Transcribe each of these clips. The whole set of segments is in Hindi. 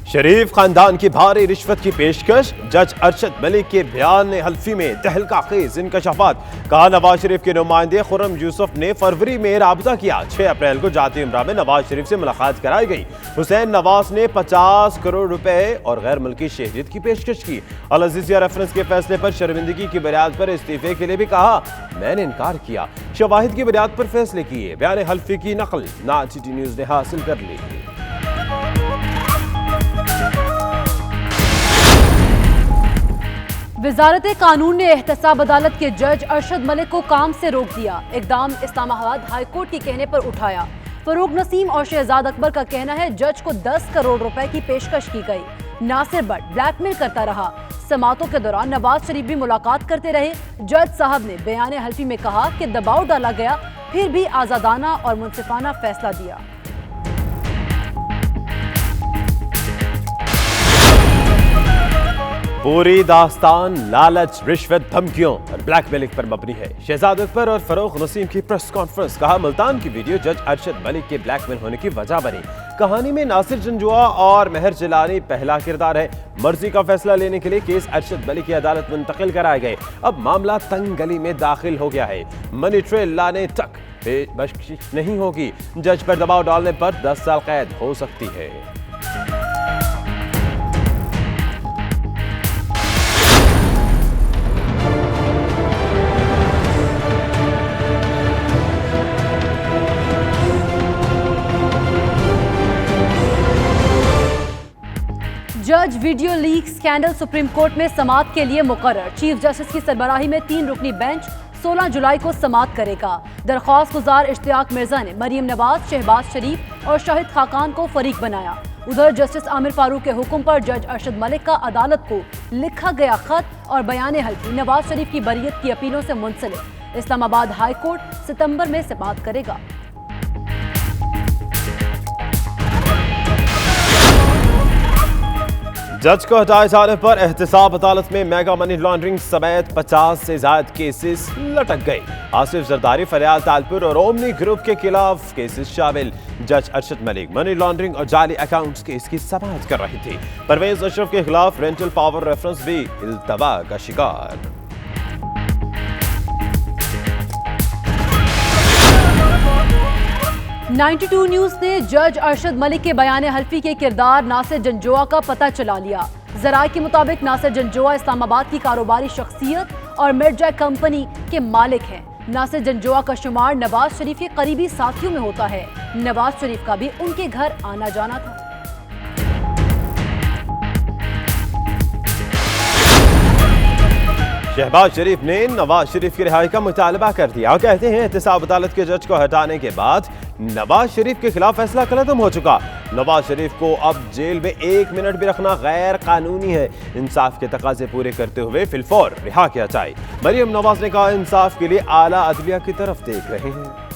शरीफ खानदान की भारी रिश्वत की पेशकश, जज अरशद मलिक के बयान हल्फी में तहलका खेज इंकशाफात। कहा नवाज शरीफ के नुमाइंदे खुर्रम यूसुफ ने फरवरी में राबता किया। 6 अप्रैल को जाती उम्रा में नवाज शरीफ से मुलाकात कराई गई। हुसैन नवाज ने 50 करोड़ रुपए और गैर मुल्की शहरियत की पेशकश की। अल अजीजिया रेफरेंस के फैसले पर शर्मिंदगी की बुनियाद पर इस्तीफे के लिए भी कहा, मैंने इनकार किया। शवाहिद की बुनियाद पर फैसले किए। बयान हल्फी की नकल नाज सिटी न्यूज ने हासिल कर ली। वजारत कानून ने एहतसाब अदालत के जज अरशद मलिक को काम से रोक दिया। इकदाम इस्लामाबाद हाईकोर्ट के कहने पर उठाया। फरूक नसीम और शहजाद अकबर का कहना है जज को 10 करोड़ रुपए की पेशकश की गई। नासिर भट्ट ब्लैकमेल करता रहा। समातों के दौरान नवाज शरीफ भी मुलाकात करते रहे। जज साहब ने बयान हल्फी में कहा कि दबाव डाला गया, फिर भी आजादाना और मुनसिफाना फैसला दिया। पूरी दास्तान लालच, रिश्वत, धमकियों और ब्लैकमेलिंग पर मबनी है। शहजाद अकबर और फरूक नसीम की प्रेस कॉन्फ्रेंस। कहा मुल्तान की वीडियो जज अरशद मलिक के ब्लैकमेल होने की वजह बनी। कहानी में नासिर जंजुआ और मेहर जिलानी पहला किरदार है। मर्जी का फैसला लेने के लिए केस अरशद मलिक की अदालत मुंतकिल कराए गए। अब मामला तंग गली में दाखिल हो गया है। मनी ट्रेल लाने तक बख्शिश नहीं होगी। जज पर दबाव डालने पर 10 साल कैद हो सकती है। जज video leak scandal supreme court में समाअत के लिए मुकर्रर। चीफ जस्टिस की सरबराही में 3 रुकनी बेंच 16 जुलाई को समाअत करेगा। दरख्वास्त गुजार इश्तियाक मिर्जा ने मरीम नवाज, शहबाज शरीफ और शाहिद खाकान को फरीक बनाया। उधर जस्टिस आमिर फारूक के हुक्म पर जज अरशद मलिक का अदालत को लिखा गया खत और बयान हल्फी नवाज शरीफ की बरीयत की अपीलों से मुंसलिक। इस्लामाबाद हाई कोर्ट सितंबर में समाअत करेगा। जज को हटाए जाने पर एहतसाब अदालत में मेगा मनी लॉन्ड्रिंग समेत 50 से ज्यादा केसेस लटक गए। आसिफ जरदारी, फरियाल तालपुर और ओमनी ग्रुप के खिलाफ केसेस शामिल। जज अरशद मलिक मनी लॉन्ड्रिंग और जाली अकाउंट्स केस की समाअत कर रही थी। परवेज अशरफ के खिलाफ रेंटल पावर रेफरेंस भी इल्तवा का शिकार। $92 न्यूज ने जज अरशद मलिक के बयान हल्फी के किरदार नासिर जंजुआ का पता चला लिया। जराये के मुताबिक नासिर जंजुआ इस्लामाबाद की कारोबारी शख्सियत और मिर्जा कंपनी के मालिक हैं। नासिर जंजुआ का शुमार नवाज शरीफ के करीबी साथियों में होता है। नवाज शरीफ का भी उनके घर आना जाना था। शहबाज शरीफ ने नवाज शरीफ की रिहाई का मुतालबा कर दिया। कहते हैं एहतसाब अदालत के जज को हटाने के बाद नवाज शरीफ के खिलाफ फैसला कलअदम हो चुका। नवाज शरीफ को अब जेल में 1 मिनट भी रखना गैर कानूनी है। इंसाफ के तकाजे पूरे करते हुए फिलफौर रिहा किया जाए। मरियम नवाज ने कहा इंसाफ के लिए आला अदलिया की तरफ देख रहे हैं।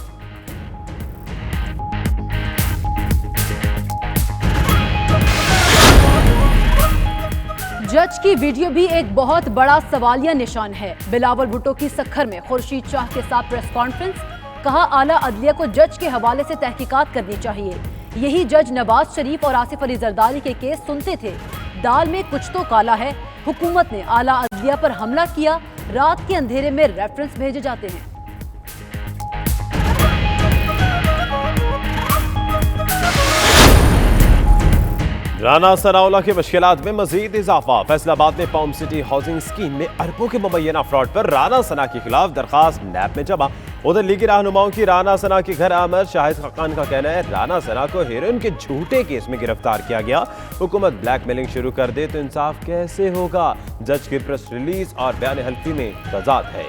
जज की वीडियो भी एक बहुत बड़ा सवालिया निशान है। बिलावल भुट्टो की सखर में खुर्शीद शाह के साथ प्रेस कॉन्फ्रेंस। कहा आला अदलिया को जज के हवाले से तहकीकात करनी चाहिए। यही जज नवाज शरीफ और आसिफ अली जरदारी के केस सुनते थे। दाल में कुछ तो काला है। हुकूमत ने आला अदलिया पर हमला किया। रात के अंधेरे में रेफरेंस भेजे जाते हैं। राना सनाउल्लाह की मुश्किलात में मजीद इजाफा। फैसलाबाद में पॉम सिटी हाउसिंग स्कीम में अरबों के मुबैना फ्रॉड पर राना सना के खिलाफ दरखास्त नैब में जमा। उधर लीगी रहनुमाओं की राना सना के घर आमद। शाहिद खाकान का कहना है राना सना को हेरोइन के झूठे केस में गिरफ्तार किया गया। हुकूमत ब्लैकमेलिंग शुरू कर दे तो इंसाफ कैसे होगा। जज की प्रेस रिलीज और बयान हल्फी में तजाद है।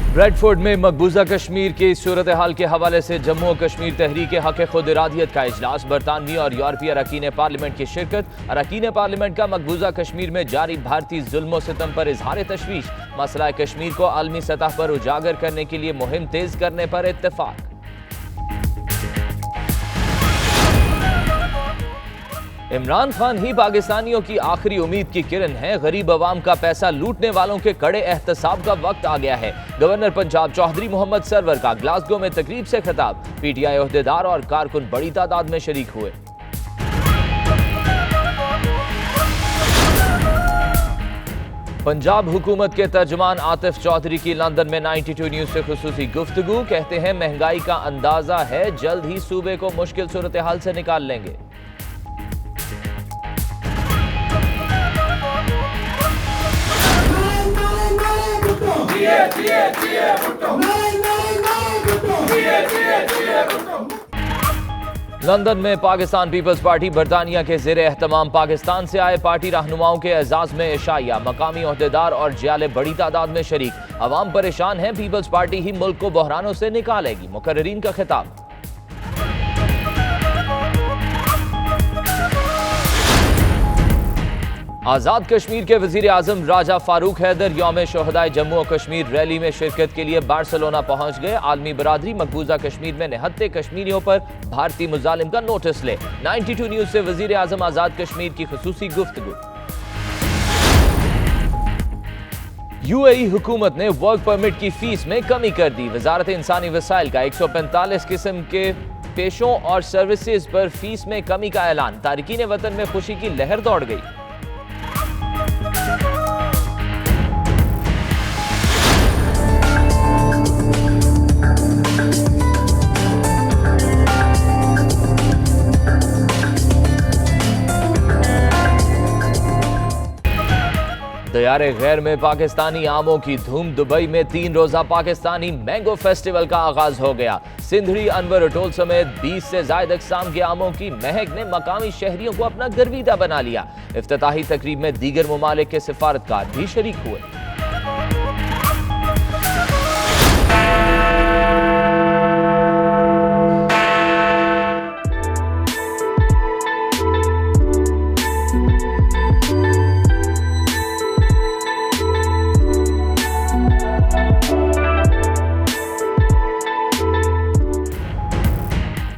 ब्रेडफोर्ड में मकबूजा कश्मीर की सूरत हाल के हवाले से जम्मू और कश्मीर तहरीक हक खुद इरादियत का इजलास। बरतानवी और यूरोपीय अरकान पार्लियामेंट की शिरकत। अरकान पार्लियामेंट का मकबूजा कश्मीर में जारी भारतीय जुल्म सितम पर इजहार तशवीश। मसला कश्मीर को आलमी सतह पर उजागर करने के लिए मुहिम तेज करने पर इत्तेफाक। इमरान खान ही पाकिस्तानियों की आखिरी उम्मीद की किरण है। गरीब अवाम का पैसा लूटने वालों के कड़े एहतसाब का वक्त आ गया है। गवर्नर पंजाब चौधरी मोहम्मद सरवर का ग्लासगो में तकरीब से खिताब। पीटीआई ओहदेदार और कारकुन बड़ी तादाद में शरीक हुए। पंजाब हुकूमत के तर्जुमान आतिफ चौधरी की लंदन में 92 न्यूज से खुसूसी गुफ्तगू। कहते हैं महंगाई का अंदाजा है, जल्द ही सूबे को मुश्किल सूरत हाल से निकाल लेंगे। लंदन में पाकिस्तान पीपल्स पार्टी बरतानिया के ज़ेरे एहतमाम पाकिस्तान से आए पार्टी रहनुमाओं के एजाज में इशाइया, मकामी ओहदेदार और जियाले बड़ी तादाद में शरीक। अवाम परेशान है, पीपल्स पार्टी ही मुल्क को बहरानों से निकालेगी, मुकर्रीरीन का खिताब। आज़ाद कश्मीर के वजीर आजम राजा फारूक हैदर यौम शोहदाए जम्मू और कश्मीर रैली में शिरकत के लिए बार्सिलोना पहुंच गए। आलमी बरादरी मकबूजा कश्मीर में निहत्ते कश्मीरियों पर भारतीय मुजालिम का नोटिस ले। 92 न्यूज से वजीर आजम आज़ाद कश्मीर की खुसूसी गुफ्तगू। यूएई हुकूमत ने वर्क परमिट की फीस में कमी कर दी। वजारत इंसानी वसाइल का 145 किस्म के पेशों और सर्विसेज पर फीस में कमी का ऐलान। तारिकीन वतन में खुशी की लहर दौड़ गई। दयारे गैर में पाकिस्तानी आमों की धूम। दुबई में 3 रोजा पाकिस्तानी मैंगो फेस्टिवल का आगाज हो गया। सिंधड़ी, अनवर अटोल समेत 20 से ज्यादा अक़साम के आमों की महक ने मकामी शहरियों को अपना गर्विदा बना लिया। इफ्तिताही तकरीब में दीगर ममालिक के सिफारतकार भी शरीक हुए।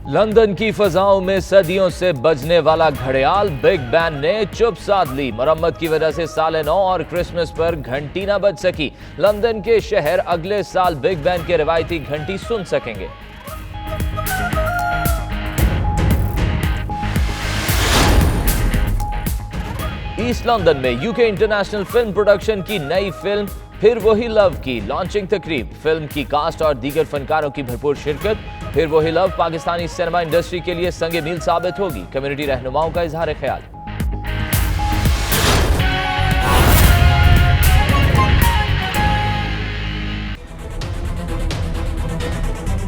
लंदन की फजाओं में सदियों से बजने वाला घड़ियाल बिग बैन ने चुप साध ली। मरम्मत की वजह से साल नौ और क्रिसमस पर घंटी न बज सकी। लंदन के शहर अगले साल बिग बैन के रिवायती घंटी सुन सकेंगे। ईस्ट लंदन में यूके इंटरनेशनल फिल्म प्रोडक्शन की नई फिल्म फिर वही लव की लॉन्चिंग तकरीब। फिल्म की कास्ट और दीगर फनकारों की भरपूर शिरकत। फिर वही लव पाकिस्तानी सिनेमा इंडस्ट्री के लिए संगे मील साबित होगी। कम्युनिटी रहनुमाओं का इजहार ख्याल।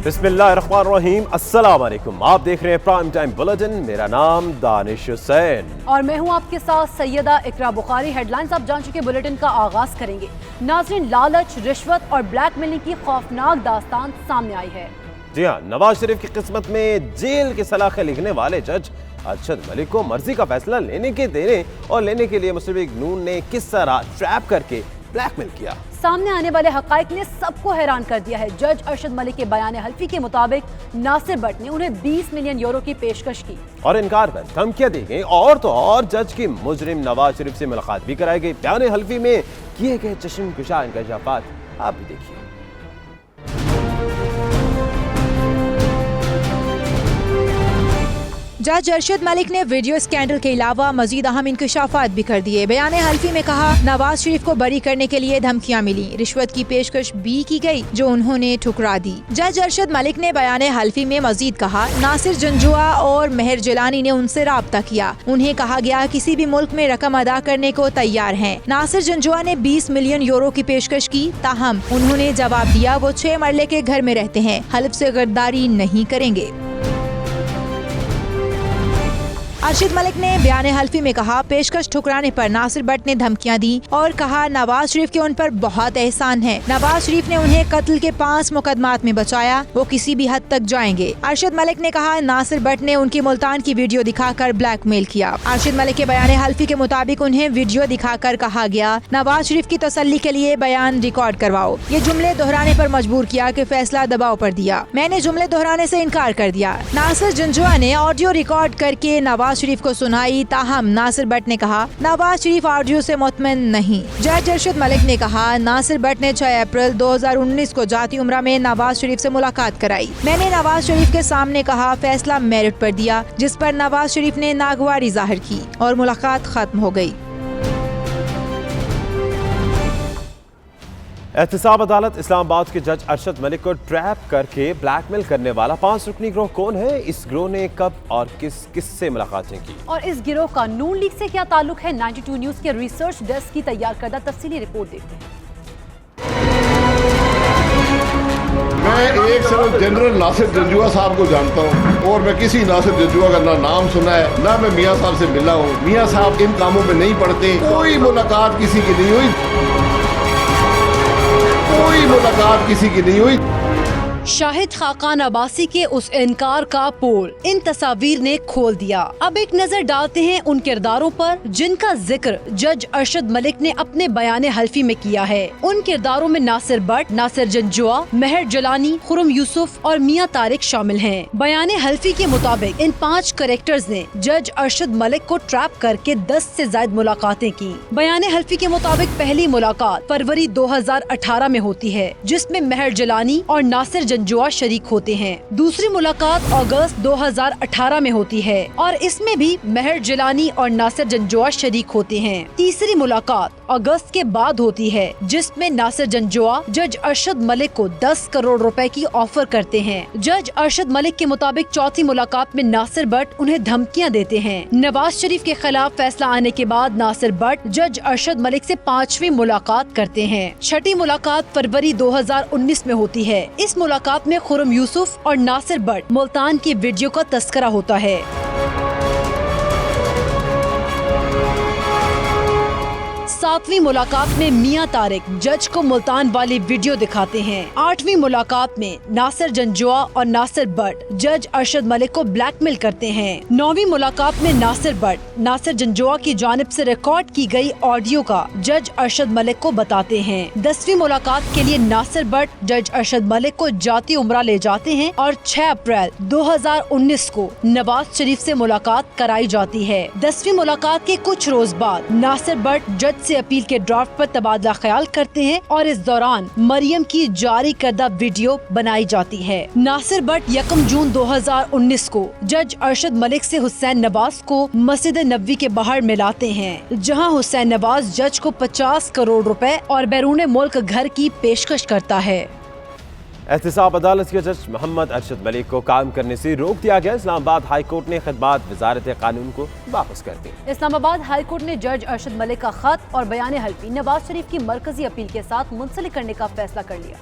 बिस्मिल्लाहिर्रहमानिर्रहीम, अस्सलाम वालेकुम। आप देख रहे हैं प्राइम टाइम बुलेटिन। मेरा नाम दानिश हुसैन और मैं हूं आपके साथ सैयदा इकरा बुखारी। हेडलाइंस आप जान चुके, बुलेटिन का आगाज करेंगे। नाज़रीन, लालच, रिश्वत और ब्लैकमेलिंग की खौफनाक दास्तान सामने आई है। जी हाँ, नवाज शरीफ की किस्मत में जेल की सलाखें लिखने वाले जज अरशद मलिक को मर्जी का फैसला लेने और लेने के लिए मुस्लिम लीग नून ने किस तरह ट्रैप करके ब्लैकमेल किया। सामने आने वाले हकाइक ने सबको हैरान कर दिया है। जज अरशद मलिक के बयान हल्फी के मुताबिक नासिर भट्ट ने उन्हें 20 मिलियन यूरो की पेशकश की और इनकार कर धमकियां दी गई। और तो और जज की मुजरिम नवाज शरीफ से मुलाकात भी कराई गई। बयान हल्फी में किए गए चश्मकुशा इंकशाफात आप भी देखिए। जज अरशद मलिक ने वीडियो स्कैंडल के अलावा मजीद अहम इंकशाफात भी कर दिए। बयान हल्फी में कहा, नवाज शरीफ को बरी करने के लिए धमकियां मिली, रिश्वत की पेशकश भी की गई जो उन्होंने ठुकरा दी। जज अरशद मलिक ने बयान हल्फी में मजीद कहा, नासिर जंजुआ और मेहर जिलानी ने उनसे राब्ता किया। उन्हें कहा गया किसी भी मुल्क में रकम अदा करने को तैयार हैं। नासिर जंजुआ ने 20 मिलियन यूरो की पेशकश की, ताहम उन्होंने जवाब दिया वो 6 मरले के घर में रहते हैं, हल्फ से गद्दारी नहीं करेंगे। अरशद मलिक ने बयान हल्फी में कहा, पेशकश ठुकराने पर नासिर भट्ट ने धमकियां दी और कहा नवाज शरीफ के उन पर बहुत एहसान है। नवाज शरीफ ने उन्हें कत्ल के 5 मुकदमात में बचाया, वो किसी भी हद तक जाएंगे। अरशद मलिक ने कहा, नासिर भट्ट ने उनकी मुल्तान की वीडियो दिखाकर ब्लैकमेल किया। अरशद मलिक के बयान हल्फी के मुताबिक उन्हें वीडियो दिखाकर कहा गया, नवाज शरीफ की तसल्ली के लिए बयान रिकॉर्ड करवाओ। ये जुमले दोहराने पर मजबूर किया कि फैसला दबाव पर दिया। मैंने जुमले दोहराने से इनकार कर दिया। नासिर जंजुआ ने ऑडियो रिकॉर्ड करके नवाज शरीफ को सुनाई, ताहम नासिर भट्ट ने कहा नवाज शरीफ ऑडियो से मुतमईन नहीं। जज अरशद मलिक ने कहा, नासिर भट्ट ने 6 अप्रैल 2019 को जाती उम्रा में नवाज शरीफ से मुलाकात कराई। मैंने नवाज शरीफ के सामने कहा, फैसला मेरिट पर दिया, जिस पर नवाज शरीफ ने नागवारी जाहिर की और मुलाकात खत्म हो गई। एहतसाब अदालत इस्लामाबाद के जज अरशद मलिक को ट्रैप करके ब्लैकमेल करने वाला 5 रुकनी गिरोह कौन है, इस गिरोह ने कब और किससे मुलाकातें की और इस गिरोह का नून लीग से क्या ताल्लुक है, 92 न्यूज के रिसर्च डेस्क की तैयार करदा तफसीली रिपोर्ट देखते हैं। मैं एक सिर्फ जनरल नासिर जंजुआ साहब को जानता हूँ और मैं किसी नासिर जंजुआ का ना नाम सुना है ना मैं मियाँ साहब से मिला हूँ। मियाँ साहब इन कामों में नहीं पड़ते, कोई मुलाकात किसी की नहीं हुई, कोई मुलाकात किसी की नहीं हुई। शाहिद खाकान अब्बासी के उस इनकार का पोल इन तस्वीर ने खोल दिया। अब एक नजर डालते हैं उन किरदारों पर जिनका जिक्र जज अरशद मलिक ने अपने बयान हल्फी में किया है। उन किरदारों में नासिर बट, नासिर जंजुआ, महर जलानी, खुरम यूसुफ और मियां तारिक शामिल हैं। बयान हल्फी के मुताबिक इन 5 कैरेक्टर्स ने जज अरशद मलिक को ट्रैप करके 10 से ज्यादा मुलाकातें की। बयान हल्फी के मुताबिक पहली मुलाकात फरवरी 2018 में होती है, जिसमें महर जलानी और नासिर जंजुआ शरीक होते हैं। दूसरी मुलाकात अगस्त 2018 में होती है और इसमें भी महर जलानी और नासिर जंजुआ शरीक होते हैं। तीसरी मुलाकात अगस्त के बाद होती है, जिसमें नासिर जंजुआ जज अरशद मलिक को 10 करोड़ रुपए की ऑफर करते हैं। जज अरशद मलिक के मुताबिक चौथी मुलाकात में नासिर बट उन्हें धमकियां देते हैं। नवाज शरीफ के खिलाफ फैसला आने के बाद नासिर बट जज अरशद मलिक से 5वीं मुलाकात करते हैं। छठी मुलाकात फरवरी 2019 में होती है। इस मुलाकात में खुरम यूसुफ और नासिर बट मुल्तान की वीडियो का तस्करा होता है। 7वीं मुलाकात में मियां तारिक जज को मुल्तान वाली वीडियो दिखाते हैं। 8वीं मुलाकात में नासिर जंजुआ और नासिर बट जज अरशद मलिक को ब्लैकमेल करते हैं। 9वीं मुलाकात में नासिर बट नासिर जंजुआ की जानिब से रिकॉर्ड की गई ऑडियो का जज अरशद मलिक को बताते हैं। 10वीं मुलाकात के लिए नासिर बट जज अरशद मलिक को जाती उम्रा ले जाते हैं और 6 अप्रैल 2019 को नवाज शरीफ से मुलाकात कराई जाती है। 10वीं मुलाकात के कुछ रोज बाद नासिर बट जज से अपील के ड्राफ्ट पर तबादला ख्याल करते हैं और इस दौरान मरियम की जारी करदा वीडियो बनाई जाती है। नासिर बट 1 जून 2019 को जज अरशद मलिक से हुसैन नवाज को मस्जिद नबवी के बाहर मिलाते हैं, जहां हुसैन नवाज जज को 50 करोड़ रुपए और बैरून मुल्क घर की पेशकश करता है। एहतसाब अदालत के जज मोहम्मद अरशद मलिक को काम करने से रोक दिया गया। इस्लामाबाद हाई कोर्ट ने खिदमात वजारत कानून को वापस कर दी। इस्लामाबाद हाई कोर्ट ने जज अरशद मलिक का खत और बयान हल्फी नवाज शरीफ की मरकजी अपील के साथ मुंसलिक करने का फैसला कर लिया।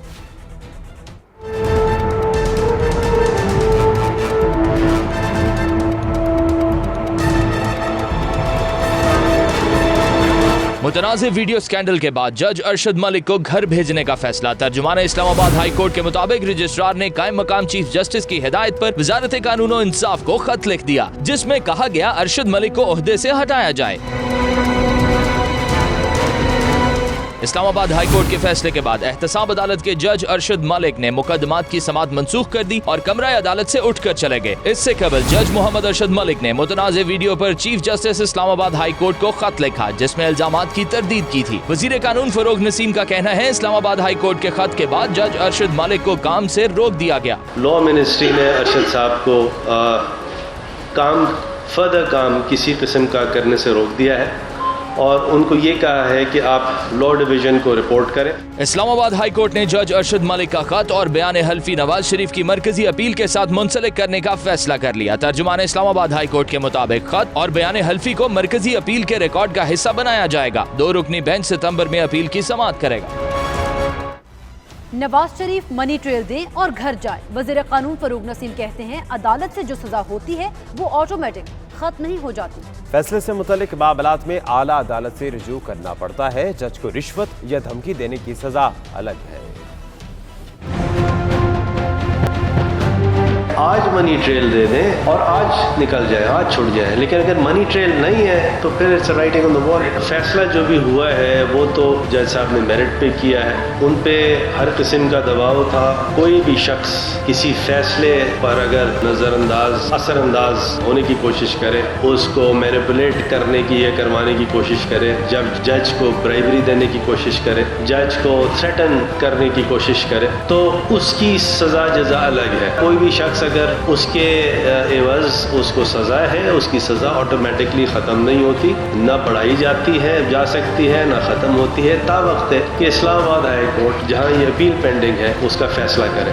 मुतनाज़ वीडियो स्कैंडल के बाद जज अरशद मलिक को घर भेजने का फैसला। तर्जुमान इस्लामाबाद हाई कोर्ट के मुताबिक रजिस्ट्रार ने कायम मकाम चीफ जस्टिस की हिदायत पर वजारत कानून और इंसाफ को खत लिख दिया, जिसमें कहा गया अरशद मलिक को ओहदे से हटाया जाए। इस्लामाबाद हाई कोर्ट के फैसले के बाद एहतसाब अदालत के जज अरशद मलिक ने मुकदमात की समाअत मंसूख कर दी और कमरा अदालत से उठकर चले गए। इससे कबल जज मोहम्मद अरशद मलिक ने मुतनाज़े वीडियो पर chief justice Islamabad high court को खत लिखा, जिसमें इल्जामात की तरदीद की थी। वजीर कानून फरोग नसीम का कहना है इस्लामाबाद हाई कोर्ट के खत के बाद जज अरशद मलिक को काम से रोक दिया गया। लॉ मिनिस्ट्री ने अरशद साहब को फर्दर किसी किस्म का करने से रोक दिया है और उनको ये कहा है कि आप लॉ डिवीजन को रिपोर्ट करें। इस्लामाबाद हाई कोर्ट ने जज अरशद मलिक का खत और बयान हल्फी नवाज शरीफ की मरकजी अपील के साथ मुंसलिक करने का फैसला कर लिया। तर्जुमान इस्लामाबाद हाई कोर्ट के मुताबिक खत और बयान हल्फी को मरकजी अपील के रिकॉर्ड का हिस्सा बनाया जाएगा। 2 रुकनी बेंच सितंबर में अपील की समाअत करेगा। नवाज शरीफ मनी ट्रेल दें और घर जाए। वजीर कानून फरूग नसीम कहते हैं अदालत से जो सजा होती है वो ऑटोमेटिक खत्म नहीं हो जाती। फैसले से मुतल्लिक मामलात में आला अदालत से रुजू करना पड़ता है। जज को रिश्वत या धमकी देने की सजा अलग है। आज मनी ट्रेल दे दें और आज निकल जाए, आज छुट जाए, लेकिन अगर मनी ट्रेल नहीं है तो फिर it's writing on the wall. फैसला जो भी हुआ है वो तो जज साहब ने मेरिट पे किया है, उन पे हर किस्म का दबाव था। कोई भी शख्स किसी फैसले पर अगर नज़रअंदाज असरअंदाज होने की कोशिश करे, उसको मैनिपुलेट करने की या करवाने की कोशिश करे, जब जज को ब्राइबरी देने की कोशिश करे, जज को थ्रेटन करने की कोशिश करे, तो उसकी सजा जजा अलग है। कोई भी शख्स अगर मगर उसके एवज उसको सज़ा है, उसकी सज़ा ऑटोमेटिकली ख़त्म नहीं होती, ना बढ़ाई जाती है, जा सकती है, ना ख़त्म होती है। ता वक्त है कि इस्लामाबाद हाई कोर्ट जहाँ ये अपील पेंडिंग है उसका फैसला करे।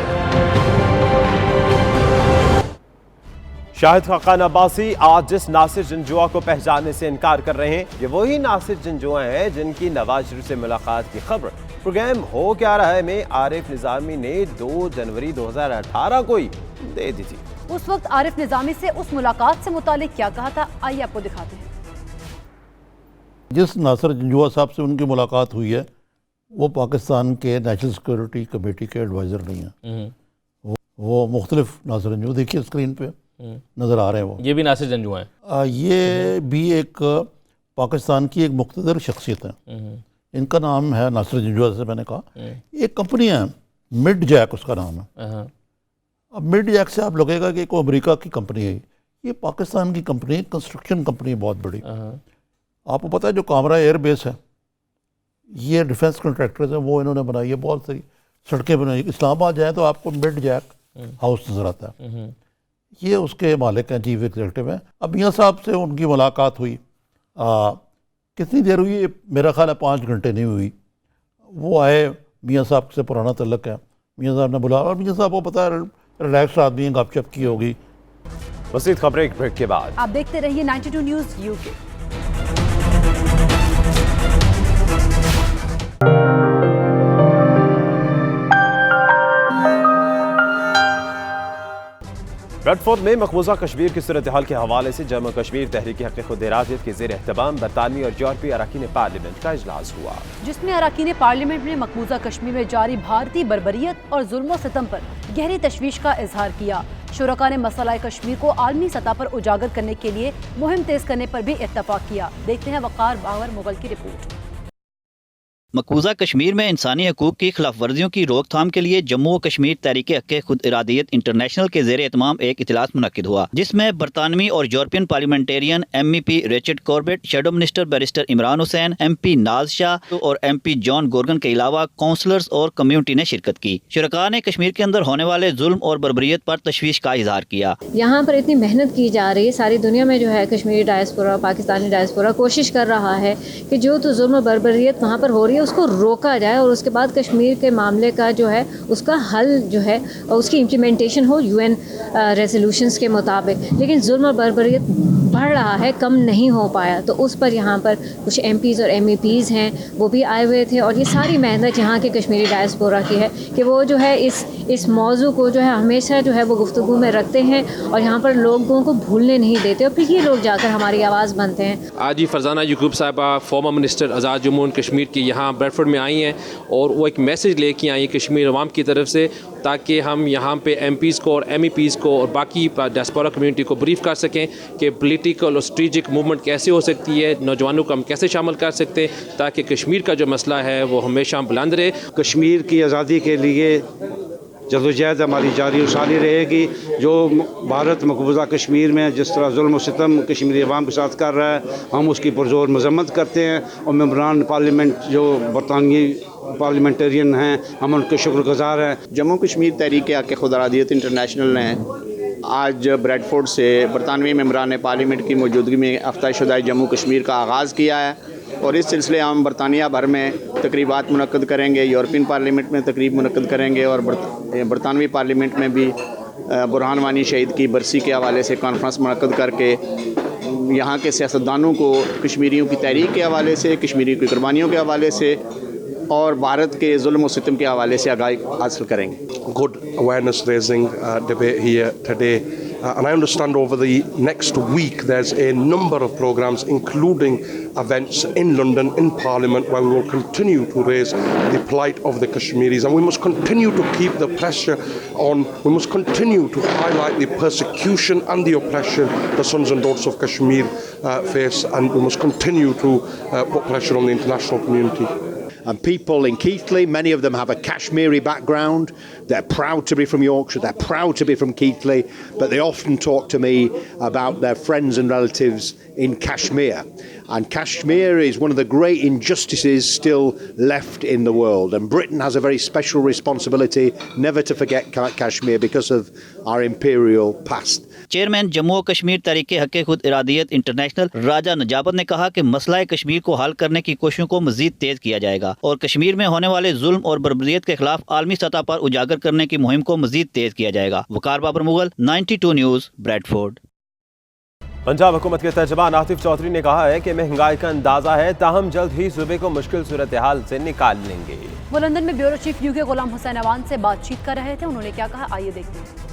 शाहिद खाकान अब्बासी आज जिस नासिर जंजुआ को पहचानने से इनकार कर रहे हैं, ये वही नासिर जंजुआ हैं जिनकी नवाज शरीफ से मुलाकात की खबर प्रोग्राम हो क्या रहा है में आरिफ निजामी ने 2 जनवरी 2018 को ही दे दी थी। उस वक्त आरिफ निजामी से उस मुलाकात से मुतालिक क्या कहा था, आइए आपको दिखाते हैं। जिस नासिर जंजुआ साहब से उनकी मुलाकात हुई है वो पाकिस्तान के नेशनल सिक्योरिटी कमेटी के एडवाइज़र नहीं हैं। वो मुख्तलिफ नासिर जंजुआ देखिए स्क्रीन पे नज़र आ रहे हैं। वो ये भी नासिर जंजुआ हैं। ये भी एक पाकिस्तान की एक मुख्तदर शख्सियत है। इनका नाम है नासिर जंजुआ, से मैंने कहा। एक कंपनी है मिड जैक, उसका नाम है। अब मिड जैक से आप लगेगा कि वो अमेरिका की कंपनी है। ये पाकिस्तान की कंपनी, कंस्ट्रक्शन कंपनी बहुत बड़ी। आपको पता है जो कामरा एयरबेस है ये डिफेंस कॉन्ट्रैक्टर्स हैं, वो इन्होंने बनाई है। बहुत सारी सड़कें बनाई। इस्लामाबाद जाए तो आपको मिड जैक हाउस नज़र आता है। ये उसके मालिक हैं, चीफ एग्जीक्यूटिव हैं। अब मियाँ साहब से उनकी मुलाकात हुई। कितनी देर हुई? मेरा ख्याल है 5 घंटे नहीं हुई। वो आए, मियाँ साहब से पुराना तल्लक है। मियाँ साहब ने बुलाया और मियाँ साहब को पता है रिलैक्स आदमी, गपशप की होगी। मज़ीद खबरें ब्रेक के बाद। आप देखते रहिए 92 न्यूज़ यूके। ब्रेडफोर्ड में मकबूजा कश्मीर की सूरत हाल के हवाले से जम्मू कश्मीर तहरीक हक़ खुद इरादियत के ज़ेर एहतमाम बरतानवी और यूरोपीय अरकान पार्लियामेंट का इजलास हुआ, जिसमें अरकान पार्लियामेंट ने मकबूजा कश्मीर में जारी भारतीय बर्बरियत और जुल्म सितम पर गहरी तशवीश का इजहार किया। शुरका ने मसला कश्मीर को आलमी सतह पर उजागर करने के लिए मुहिम तेज करने पर भी इत्तफाक किया। देखते हैं वक़ार बावर मुगल की रिपोर्ट। मकबूजा कश्मीर में इंसानी हकूक़ की खिलाफ वर्जियों की रोकथाम के लिए जम्मू व कश्मीर तहरीक हक़ खुद इरादियत इंटरनेशनल के ज़ेर एहतमाम एक इजलास मुनक्किद हुआ, जिसमें बरतानवी और European parliamentarian MEP Richard Corbett, shadow minister barrister Imran Hussain, MP नाज शाह और MP जॉन गोर्गन के अलावा काउंसलर्स और कम्यूनिटी ने शिरकत की। शुरका ने कश्मीर के अंदर होने वाले जुल्म और बर्बरियत पर तशवीश का इजहार किया। यहाँ पर इतनी मेहनत की जा रही है, सारी दुनिया में जो है कश्मीरी डायस्पोरा, पाकिस्तानी डायस्पोरा कोशिश कर रहा है कि जो तो जुल्म बर्बरियत वहाँ पर हो रही है उसको रोका जाए और उसके बाद कश्मीर के मामले का जो है उसका हल जो है उसकी इम्प्लीमेंटेशन हो UN रेजोल्यूशंस के मुताबिक। लेकिन जुल्म और बर्बरियत बढ़ रहा है, कम नहीं हो पाया। तो उस पर यहाँ पर कुछ MPs और MEPs हैं, वो भी आए हुए थे। और ये सारी मेहनत यहाँ के कश्मीरी डायस्पोरा की है कि वो जो है इस मौजू को जो है हमेशा जो है वो गुफ्तगू में रखते हैं और यहाँ पर लोगों को भूलने नहीं देते और फिर ये लोग जाकर हमारी आवाज़ बनते हैं। आज ही फरजाना याकूब साहिबा former minister Azad Jammu and Kashmir की यहाँ ब्रेडफोर्ड में आई हैं और वो एक मैसेज लेके आई है कश्मीर अवाम की तरफ से, ताकि हम यहाँ पे MPs को और MEPs को और बाकी डायस्पोरा कम्यूनिटी को ब्रीफ कर सकें कि पॉलिटिकल और स्ट्रेटेजिक मूवमेंट कैसे हो सकती है, नौजवानों को हम कैसे शामिल कर सकते हैं ताकि कश्मीर का जो मसला है वो हमेशा बुलंद रहे। कश्मीर की आज़ादी के लिए जदोजहद हमारी जारी और सारी रहेगी। जो भारत मकबूजा कश्मीर में जिस तरह जुल्म और सितम कश्मीरी अवाम के साथ कर रहा है, हम उसकी पुरजोर मजम्मत करते हैं और मेंबरान पार्लियामेंट जो बरतानवी पार्लियामेंटेरियन हैं, हम उनके शुक्रगुजार हैं। जम्मू कश्मीर तहरीक हक़ खुद इरादियत इंटरनेशनल ने आज ब्रेडफोर्ड से बरतानवी मेंबरान पार्लियामेंट की मौजूदगी में हफ्ता शुदा जम्मू कश्मीर का आगाज़ किया है और इस सिलसिले हम बरतानिया भर में तकरीबात मुनक्कद करेंगे। यूरोपियन पार्लियामेंट में तकरीब मुनक्कद करेंगे और बरतानवी पार्लियामेंट में भी बुरहान वानी शहीद की बरसी के हवाले से कॉन्फ्रेंस मुनक्कद करके यहाँ के सियासतदानों को कश्मीरियों की तहरीक के हवाले से, कश्मीरियों की कुर्बानियों के हवाले से और भारत के जुल्म और सितम के हवाले से आगाही हासिल करेंगे। Good awareness raising debate here today. And I understand over the next week there's a number of programs including events in London, in Parliament, where we will continue to raise the plight of the Kashmiris, and we must continue to keep the pressure on, we must continue to highlight the persecution and the oppression the sons and daughters of Kashmir face, and we must continue to put pressure on the international community. And people in Keighley, many of them have a Kashmiri background. They're proud to be from Yorkshire, they're proud to be from Keighley, but they often talk to me about their friends and relatives in Kashmir. And Kashmir is one of the great injustices still left in the world. And Britain has a very special responsibility never to forget Kashmir because of our imperial past. Chairman Jammu और कश्मीर तहरीके हक़ खुद इरादियत इंटरनेशनल राजा नजाबत ने कहा कि मसला कश्मीर को हल करने की कोशिशों को मजीद तेज किया जाएगा और कश्मीर में होने वाले जुल्म और बर्बरियत के खिलाफ आलमी सतह पर उजागर करने की मुहिम को मजीद तेज किया जाएगा। वकार बाबर मुगल, 92 न्यूज़, ब्रैडफोर्ड। पंजाब हुकूमत के तर्जमान आतिफ चौधरी ने कहा है कि महंगाई का अंदाजा है, ताहम जल्द ही सूबे को मुश्किल सूरत हाल से निकाल लेंगे। वो लंदन में bureau chief UK Ghulam Hussain Awan से बातचीत कर रहे थे। उन्होंने क्या कहा, आइए देखते हैं।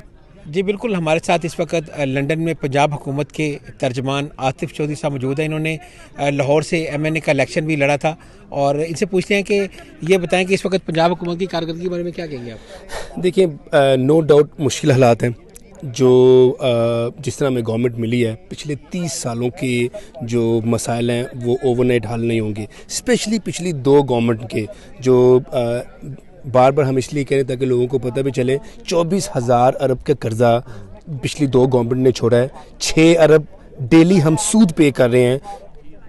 जी बिल्कुल, हमारे साथ इस वक्त लंदन में पंजाब हुकूमत के तर्जमान आतिफ चौधरी साहब मौजूद हैं। इन्होंने लाहौर से MNA का इलेक्शन भी लड़ा था और इनसे पूछते हैं कि ये बताएं कि इस वक्त पंजाब हुकूमत की कारकर्दगी के बारे में क्या कहेंगे आप? देखिए, नो डाउट मुश्किल हालात हैं जो जिस तरह हमें गवर्नमेंट मिली है, पिछले 30 सालों के जो मसाइल हैं वो ओवरनाइट हल नहीं होंगे। स्पेशली पिछली 2 गवर्नमेंट के जो बार बार हम इसलिए कह रहे हैं ताकि लोगों को पता भी चले, 24,000 अरब का कर्जा पिछली 2 गवर्नमेंट ने छोड़ा है। 6 अरब डेली हम सूद पे कर रहे हैं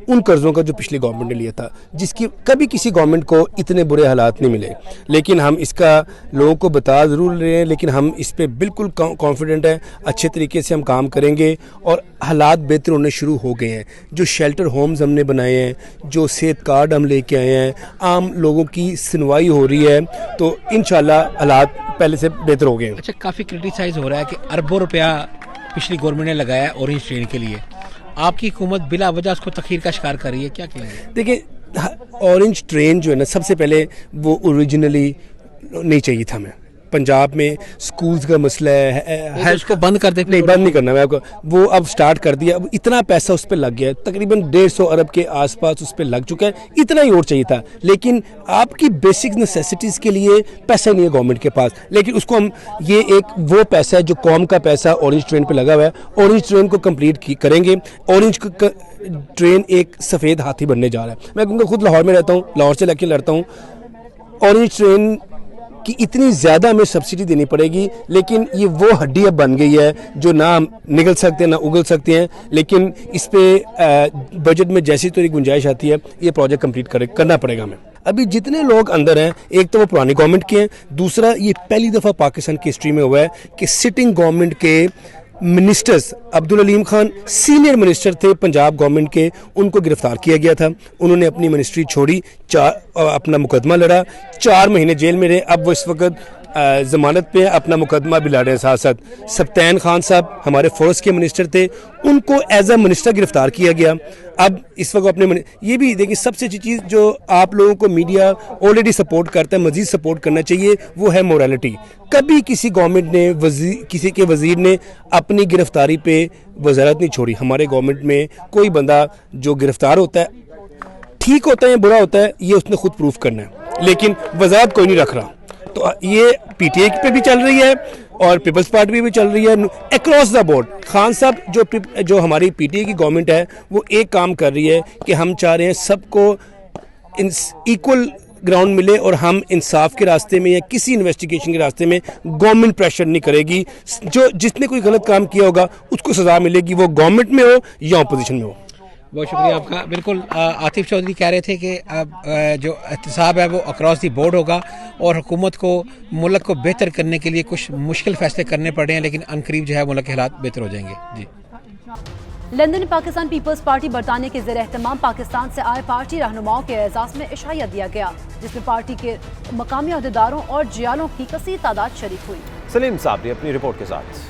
उन कर्ज़ों का जो पिछली गवर्नमेंट ने लिया था, जिसकी कभी किसी गवर्नमेंट को इतने बुरे हालात नहीं मिले। लेकिन हम इसका लोगों को बता ज़रूर रहे हैं, लेकिन हम इस पे बिल्कुल कॉन्फिडेंट हैं, अच्छे तरीके से हम काम करेंगे और हालात बेहतर होने शुरू हो गए हैं। जो शेल्टर होम्स हमने बनाए हैं, जो सेहत कार्ड हम लेके आए हैं, आम लोगों की सुनवाई हो रही है, तो इंशाल्लाह हालात पहले से बेहतर हो गए हैं। अच्छा, काफ़ी क्रिटिसाइज़ हो रहा है कि अरबों रुपया पिछली गवर्नमेंट ने लगाया ऑरेंज ट्रेन के लिए, आपकी हुकूमत बिला वजह उसको तखीर का शिकार कर रही है, क्या कहेंगे? देखिए, ऑरेंज ट्रेन जो है ना, सबसे पहले वो ओरिजिनली नहीं चाहिए था हमें। पंजाब में स्कूल्स का मसला है, उसको बंद कर दे। नहीं, बंद नहीं करना मैं आपको, वो अब स्टार्ट कर दिया। अब इतना पैसा उस पर लग गया है, तकरीबन 150 अरब के आसपास उस पर लग चुका है, इतना ही और चाहिए था। लेकिन आपकी बेसिक नेसेसिटीज़ के लिए पैसा नहीं है गवर्नमेंट के पास, लेकिन उसको हम ये एक वो पैसा है जो कौम का पैसा ऑरेंज ट्रेन पर लगा हुआ है, ऑरेंज ट्रेन को कम्प्लीट करेंगे। ऑरेंज ट्रेन एक सफ़ेद हाथी बनने जा रहा है। मैं क्योंकि खुद लाहौर में रहता हूँ, लाहौर से लेकर लड़ता हूँ, ऑरेंज ट्रेन कि इतनी ज़्यादा हमें सब्सिडी देनी पड़ेगी, लेकिन ये वो हड्डी अब बन गई है जो ना हम निगल सकते हैं ना उगल सकते हैं। लेकिन इस पे बजट में जैसी तो गुंजाइश आती है, ये प्रोजेक्ट कंप्लीट करना पड़ेगा हमें। अभी जितने लोग अंदर हैं, एक तो वो पुरानी गवर्नमेंट के हैं, दूसरा ये पहली दफ़ा पाकिस्तान की हिस्ट्री में हुआ है कि सिटिंग गवर्नमेंट के ministers, Abdul Aleem Khan senior minister थे पंजाब गवर्नमेंट के, उनको गिरफ्तार किया गया था। उन्होंने अपनी मिनिस्ट्री छोड़ी, अपना मुकदमा लड़ा, 4 महीने जेल में रहे। अब वो इस वक्त ज़मानत पे अपना मुकदमा भी लड़ रहे हैं। साथ साथ सब्तैन खान साहब हमारे फोर्स के मिनिस्टर थे, उनको एज अ मिनिस्टर गिरफ्तार किया गया। अब इस वक्त अपने ये भी देखिए, सबसे अच्छी चीज़ जो आप लोगों को मीडिया ऑलरेडी सपोर्ट करता है, मजीद सपोर्ट करना चाहिए, वो है मोरालिटी। कभी किसी गवर्नमेंट ने किसी के वजीर ने अपनी गिरफ्तारी पे वजारत नहीं छोड़ी। हमारे गवर्नमेंट में कोई बंदा जो गिरफ्तार होता है, ठीक होता है या बुरा होता है, ये उसने खुद प्रूफ करना है, लेकिन वजारत कोई नहीं रख रहा। तो ये PTA पे भी चल रही है और पीपल्स पार्टी भी चल रही है, अक्रॉस द बोर्ड। खान साहब जो हमारी PTA की गवर्नमेंट है, वो एक काम कर रही है कि हम चाह रहे हैं सबको इक्वल ग्राउंड मिले और हम इंसाफ के रास्ते में या किसी इन्वेस्टिगेशन के रास्ते में गवर्नमेंट प्रेशर नहीं करेगी। जो जिसने कोई गलत काम किया होगा उसको सजा मिलेगी, वो गवर्नमेंट में हो या अपोजिशन में हो। बहुत शुक्रिया आपका। बिल्कुल, आतिफ चौधरी कह रहे थे कि अब जो एहतसाब है वो अक्रॉस दी बोर्ड होगा और हुकूमत को मुल्क को बेहतर करने के लिए कुछ मुश्किल फैसले करने पड़ रहे हैं, लेकिन अनकरीब जो है मुल्क के हालात बेहतर हो जाएंगे। जी। लंदन में पाकिस्तान पीपल्स पार्टी बरतानिया के ज़ेर एहतमाम पाकिस्तान से आए पार्टी रहनुमाओं के एजाज़ में इशाया दिया गया, जिसमें पार्टी के मकामी अहदेदारों और जियालों की कसीर तादाद शरीक हुई। सलीम साबरी अपनी रिपोर्ट के साथ।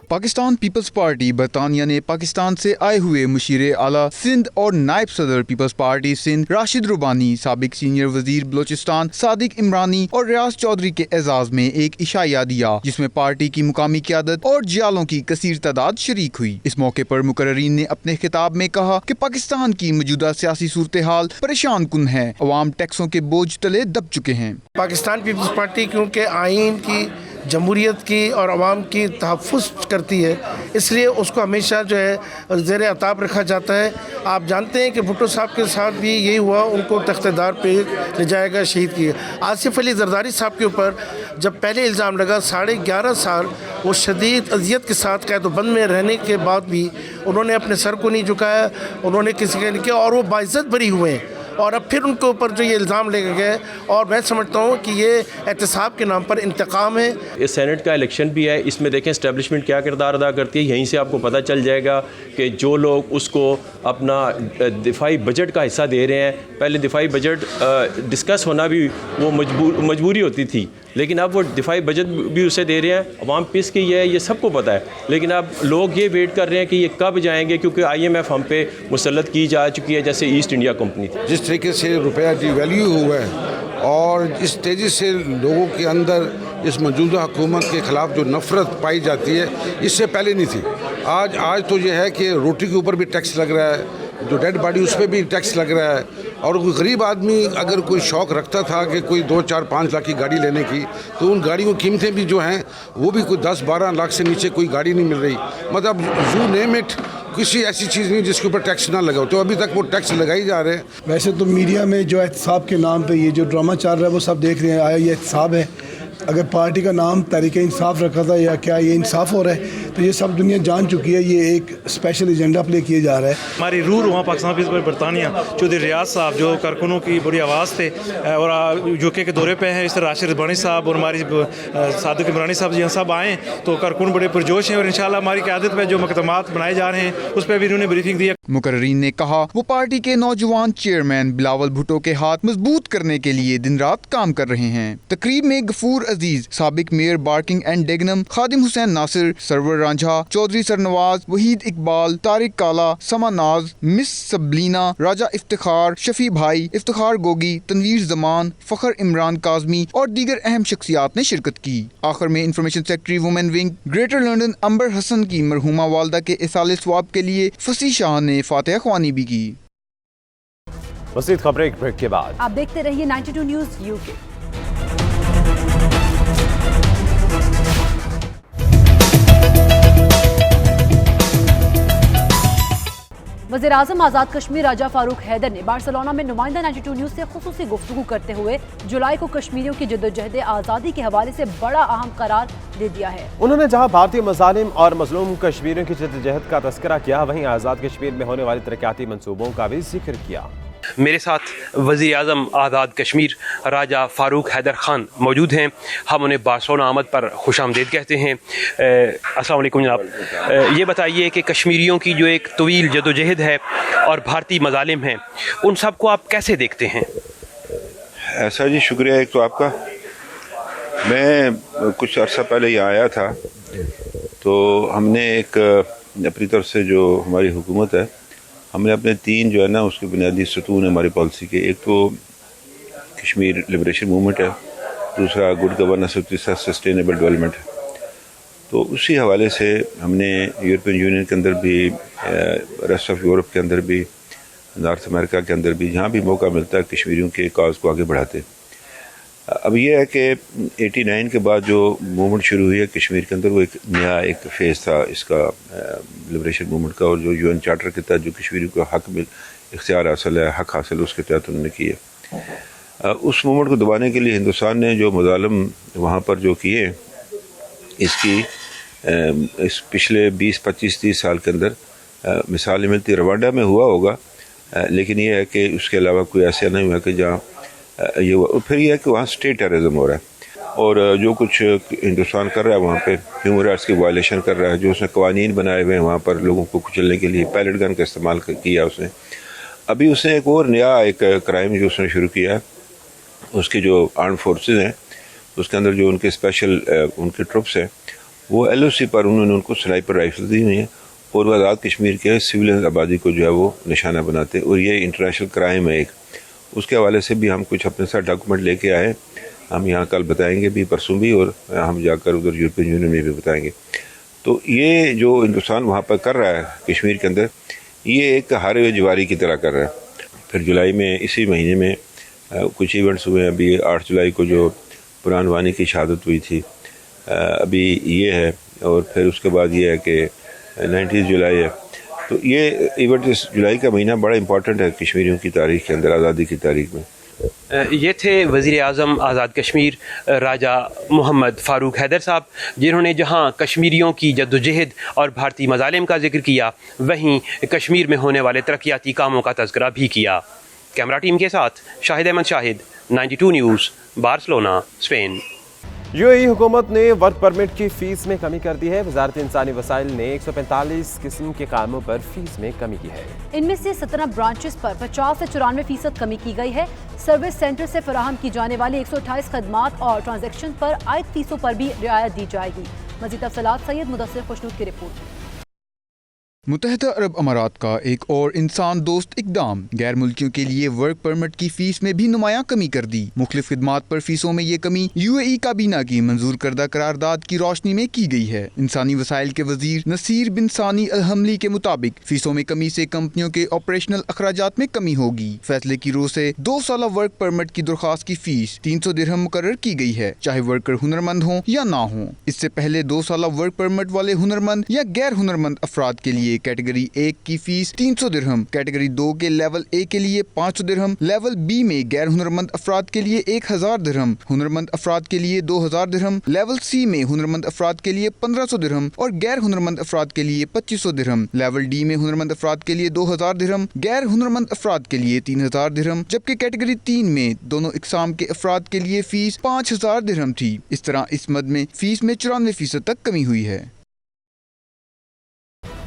पाकिस्तान पीपल्स पार्टी बरतानिया ने पाकिस्तान से आए हुए मुशीर आला सिंध और नायब सदर पीपल्स पार्टी सिंध राशिद रुबानी, साबिक सीनियर वजीर बलोचिस्तान सादिक इमरानी और रियाज चौधरी के एजाज में एक इशाया दिया, जिसमें पार्टी की मुकामी क़यादत और जियालों की कसीर तादाद शरीक हुई। इस मौके पर मुकर्रीन ने अपने खिताब में कहा कि पाकिस्तान की मौजूदा सियासी सूरत हाल परेशान कुन है, अवाम टैक्सों के बोझ तले दब चुके हैं। पाकिस्तान पीपल्स पार्टी क्योंकि आइन की जमहूरियत की और आवाम की तहफ़्फ़ुज़ करती है, इसलिए उसको हमेशा जो है ज़ेर अताब रखा जाता है। आप जानते हैं कि भुट्टो साहब के साथ भी यही हुआ, उनको तख्तेदार पे ले जाया गया, शहीद किया। आसिफ अली जरदारी साहब के ऊपर जब पहले इल्ज़ाम लगा, 11.5 साल वो शदीद अजियत के साथ कैदोबंद में रहने के बाद भी उन्होंने अपने सर को नहीं झुकाया, उन्होंने किसी का नहीं किया और वो बाइज़्ज़त बरी हुए हैं। और अब फिर उनके ऊपर जो ये इल्ज़ाम लेके गए, और मैं समझता हूँ कि ये एहतसाब के नाम पर इंतकाम है। इस सेनेट का इलेक्शन भी है, इसमें देखें इस्टेब्लिशमेंट क्या किरदार अदा करती है। यहीं से आपको पता चल जाएगा कि जो लोग उसको अपना दिफाई बजट का हिस्सा दे रहे हैं, पहले दिफाई बजट डिस्कस होना भी वो मजबूरी होती थी, लेकिन अब वो दिफाई बजट भी उसे दे रहे हैं। अवाम पिस की है, ये सबको पता है, लेकिन अब लोग ये वेट कर रहे हैं कि ये कब जाएंगे, क्योंकि IMF हम पे मुसल्लत की जा चुकी है, जैसे ईस्ट इंडिया कंपनी थी। जिस तरीके से रुपया डिवैल्यू हुआ है और इस तेज़ी से लोगों के अंदर इस मौजूदा हुकूमत के ख़िलाफ़ जो नफ़रत पाई जाती है, इससे पहले नहीं थी। आज तो ये है कि रोटी के ऊपर भी टैक्स लग रहा है, जो डेड बॉडी उस पर भी टैक्स लग रहा है, और कोई गरीब आदमी अगर कोई शौक़ रखता था कि कोई 2, 4, 5 लाख की गाड़ी लेने की, तो उन गाड़ियों की कीमतें भी जो हैं वो भी कोई 10, 12 लाख से नीचे कोई गाड़ी नहीं मिल रही। मतलब यू नेम इट, किसी ऐसी चीज़ नहीं जिसके ऊपर टैक्स ना लगाओ, तो अभी तक वो टैक्स लगाई जा रहे हैं। वैसे तो मीडिया में जो एहतसाब के नाम पे ये जो ड्रामा चल रहा है वो सब देख रहे हैं, आया ये एहतसाब है। अगर पार्टी का नाम तहरीक इंसाफ रखा था या क्या ये इंसाफ हो रहा है, तो ये सब दुनिया जान चुकी है, ये एक स्पेशल एजेंडा प्ले किया जा रहा है। हमारी रूह वहाँ पाकिस्तान पीस बरतानिया चौधरी रियाज साहब जो कारकुनों की बड़ी आवाज़ थे और यूके के दौरे पे हैं, इस तरह राशिद रबानी साहब और हमारी सादिक इमरानी साहब जी सब आएँ, तो कारकुन बड़े पुरजोश हैं और इंशाल्लाह हमारी क़यादत में जो मकदमात बनाए जा रहे हैं उस पर भी इन्होंने ब्रीफिंग दी है। मुकर्रीन ने कहा वो पार्टी के नौजवान चेयरमैन बिलावल भुट्टो के हाथ मजबूत करने के लिए दिन रात काम कर रहे हैं। तकरीब में गफूर अजीज, साबिक mayor Barking and Dagenham, Khadim Hussain Nasir, Sarwar Ranjha, Chaudhry Sarnawaz, Waheed Iqbal, Tariq Kala, Sama Naz, miss Sablina, Raja Iftikhar, Shafi भाई, इफ्तिखार गोगी, तनवीर जमान, फखर इमरान काजमी और दीगर अहम शख्सियात ने शिरकत की। आखिर में information secretary women wing greater London Amber Hasan की मरहुमा वालदा के इसाले स्वाब के लिए फसी शाह ने फातिहा ख्वानी भी की। मज़ीद खबरें एक ब्रेक के बाद। आप देखते रहिए 92 न्यूज़ UK। वज़ीर-ए-आज़म आज़ाद कश्मीर राजा फारूक हैदर ने बार्सिलोना में नुमाइंदा 92 न्यूज़ से खुसूसी गुफ्तगू करते हुए जुलाई को कश्मीरियों की जद्दोजहद आज़ादी के हवाले से बड़ा अहम करार दे दिया है। उन्होंने जहां भारतीय मज़ालिम और मज़लूम कश्मीरियों की जद्दोजहद का तज़किरा किया, वहीं आज़ाद कश्मीर में होने वाले तरक्याती मंसूबों का भी जिक्र किया। मेरे साथ वज़ीर आज़म आज़ाद कश्मीर राजा फ़ारूक हैदर ख़ान मौजूद हैं। हम उन्हें बार्सिलोना आमद पर खुशामदीद कहते हैं। अस्सलाम वालेकुम जनाब, ये बताइए कि कश्मीरियों की जो एक तवील जदोजहद है और भारतीय मज़ालिम हैं, उन सब को आप कैसे देखते हैं? ऐसा जी, शुक्रिया एक तो आपका। मैं कुछ अर्सा पहले यहाँ आया था, तो हमने एक अपनी तरफ से जो हमारी हुकूमत है, हमने अपने 3 जो है ना उसके बुनियादी सतून हमारी पॉलिसी के, एक तो कश्मीर लिबरेशन मूवमेंट है, दूसरा गुड गवर्नेंस और तीसरा सस्टेनेबल डेवलपमेंट है। तो उसी हवाले से हमने यूरोपियन यूनियन के अंदर भी, रेस्ट ऑफ यूरोप के अंदर भी, नॉर्थ अमेरिका के अंदर भी, जहाँ भी मौका मिलता है कश्मीरियों के काज को आगे बढ़ाते। अब ये है कि 89 के बाद जो मूवमेंट शुरू हुई है कश्मीर के अंदर, वो एक नया एक फेज़ था इसका लिबरेशन मूवमेंट का, और जो UN चार्टर के तहत जो कश्मीरियों को हक में इख्तियार हासिल है, हक हासिल उसके तहत उन्होंने किए। उस मूवमेंट को दबाने के लिए हिंदुस्तान ने जो मज़ालिम वहाँ पर जो किए, इसकी इस पिछले 20, 25, 30 साल के अंदर मिसालें मिलती। रवांडा में हुआ होगा, लेकिन ये है कि उसके अलावा कोई ऐसा नहीं हुआ कि जहाँ ये हुआ। फिर यह है कि वहाँ स्टेट टेररिज्म हो रहा है, और जो कुछ हिंदुस्तान कर रहा है वहाँ पे ह्यूमन राइट्स की वायलेशन कर रहा है। जो उसने कवानीन बनाए हुए हैं वहाँ पर लोगों को कुचलने के लिए, पैलेट गन का इस्तेमाल किया उसने। अभी उसने एक और नया एक क्राइम जो उसने शुरू किया है, उसकी जो आर्म फोर्सेज हैं उसके अंदर जो उनके स्पेशल उनके ट्रुप्स हैं, वो LOC पर उन्होंने उनको स्नाइपर राइफल दी हुई हैं, और वो आज़ाद कश्मीर के सिविलियन आबादी को जो है वो निशाना बनाते हैं, और ये इंटरनेशनल क्राइम है एक। उसके हवाले से भी हम कुछ अपने साथ डॉक्यूमेंट लेके आए, हम यहाँ कल बताएंगे भी, परसों भी, और हम जाकर उधर यूरोपियन यूनियन में भी बताएंगे। तो ये जो हिंदुस्तान वहाँ पर कर रहा है कश्मीर के अंदर, ये एक हारे हुए जवारी की तरह कर रहा है। फिर जुलाई में, इसी महीने में कुछ इवेंट्स हुए हैं। अभी 8 जुलाई को जो बुरहान वानी की शहादत हुई थी, अभी ये है, और फिर उसके बाद ये है कि 19 जुलाई है। तो ये इवेंट इस जुलाई का महीना बड़ा इंपॉर्टेंट है कश्मीरियों की तारीख के अंदर, आज़ादी की तारीख में। ये थे वज़ीर आज़म आज़ाद कश्मीर राजा मोहम्मद फ़ारूक हैदर साहब, जिन्होंने जहां कश्मीरियों की जद्दोजहद और भारतीय मज़ालिम का जिक्र किया, वहीं कश्मीर में होने वाले तरक्याती कामों का तज़किरा भी किया। कैमरा टीम के साथ Shahid Ahmed Shahid, 92 news, Barcelona, Spain. UAE हुकूमत ने वर्क परमिट की फीस में कमी कर दी है। वजारत इंसानी वसाइल ने 145 किस्म के कामों पर फीस में कमी की है। इनमें से 17 ब्रांचेस पर 50 से 94% कमी की गई है। सर्विस सेंटर से फराहम की जाने वाली 128 खदमात और ट्रांजैक्शन पर आयद फीसों पर भी रियायत दी जाएगी। मज़ीद तफसीलात सैयद मुदस्सिर खुशनूद की रिपोर्ट। मुत्तहिदा अरब अमारात का एक और इंसान दोस्त इकदाम गैर मुल्कियों के लिए वर्क परमिट की फीस में भी नुमायां कमी कर दी। मुख्तलिफ खिदमात पर फीसों में ये कमी यूएई काबीना की मंजूर करदा करारदाद की रोशनी में की गई है। इंसानी वसाइल के वजीर नसीर बिन सानी अल-हमली के मुताबिक फीसों में कमी से कंपनियों के ऑपरेशनल अखराजात में कमी होगी। फैसले की रोह से 2 साल वर्क परमिट की दरख्वास्त की फीस 300 दिरहम मुकर्रर की गई है, चाहे वर्कर हुनरमंद हों या ना हों। इससे पहले 2 साल वर्क परमिट वाले हुनरमंद या गैर हुनरमंद अफराद के लिए कैटेगरी 1 की फीस 300 दिरहम, कैटेगरी 2 के लेवल ए के लिए 500 दिरहम, लेवल बी में गैर हुनरमंद अफराद के लिए 1000 दिरहम, हुनरमंद अफराद के लिए 2000 दिरहम, लेवल सी में हुनरमंद अफराद के लिए 1500 दिरहम और गैर हुनरमंद अफराद के लिए 2500 दिरहम, लेवल डी में हुनरमंद अफराद के लिए 2000 दिरहम, गैर हुनरमंद अफराद के लिए 3000 दिरहम, जबकि कैटेगरी 3 में दोनों इकसाम के अफराद के लिए फीस 5000 दिरहम थी। इस तरह इस मद में फीस में 94% तक कमी हुई है।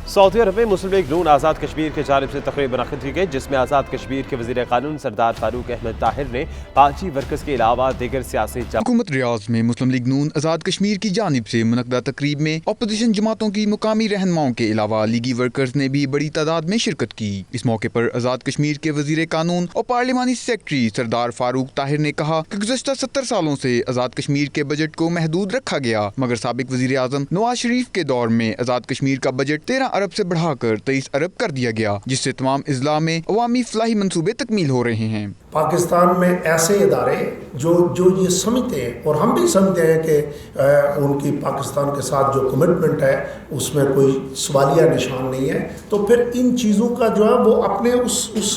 सऊदी अरब में मुस्लिम लीग नून आज़ाद कश्मीर की जानिब से तकरीब मुनक़िद की गई, जिसमें आज़ाद कश्मीर के वज़ीर क़ानून सरदार फारूक अहमद ताहिर ने पार्टी वर्कर्स के अलावा दीगर सियासी हुकूमत रियाज में मुस्लिम लीग नून आज़ाद कश्मीर की जानिब से मुनक़दा तकरीब में अपोजिशन जमातों की मुकामी रहनुमाओं के अलावा लीगी वर्कर्स ने भी बड़ी तादाद में शिरकत की। इस मौके पर आज़ाद कश्मीर के वज़ीर क़ानून और पार्लिमानी सेक्रेटरी सरदार फारूक ताहिर ने कहा कि गुज़श्ता 70 सालों से आज़ाद कश्मीर के बजट को महदूद रखा गया, मगर साबिक वज़ीर आज़म नवाज शरीफ के दौर में आज़ाद कश्मीर का बजट 13 अरब से बढ़ाकर 23 अरब कर दिया गया, जिससे तमाम इजला में अवामी फलाही मंसूबे तकमील हो रहे हैं। पाकिस्तान में ऐसे इदारे जो ये समझते हैं और हम भी समझते हैं कि उनकी पाकिस्तान के साथ जो कमिटमेंट है उसमें कोई सवालिया निशान नहीं है, तो फिर इन चीज़ों का जो है वो अपने उस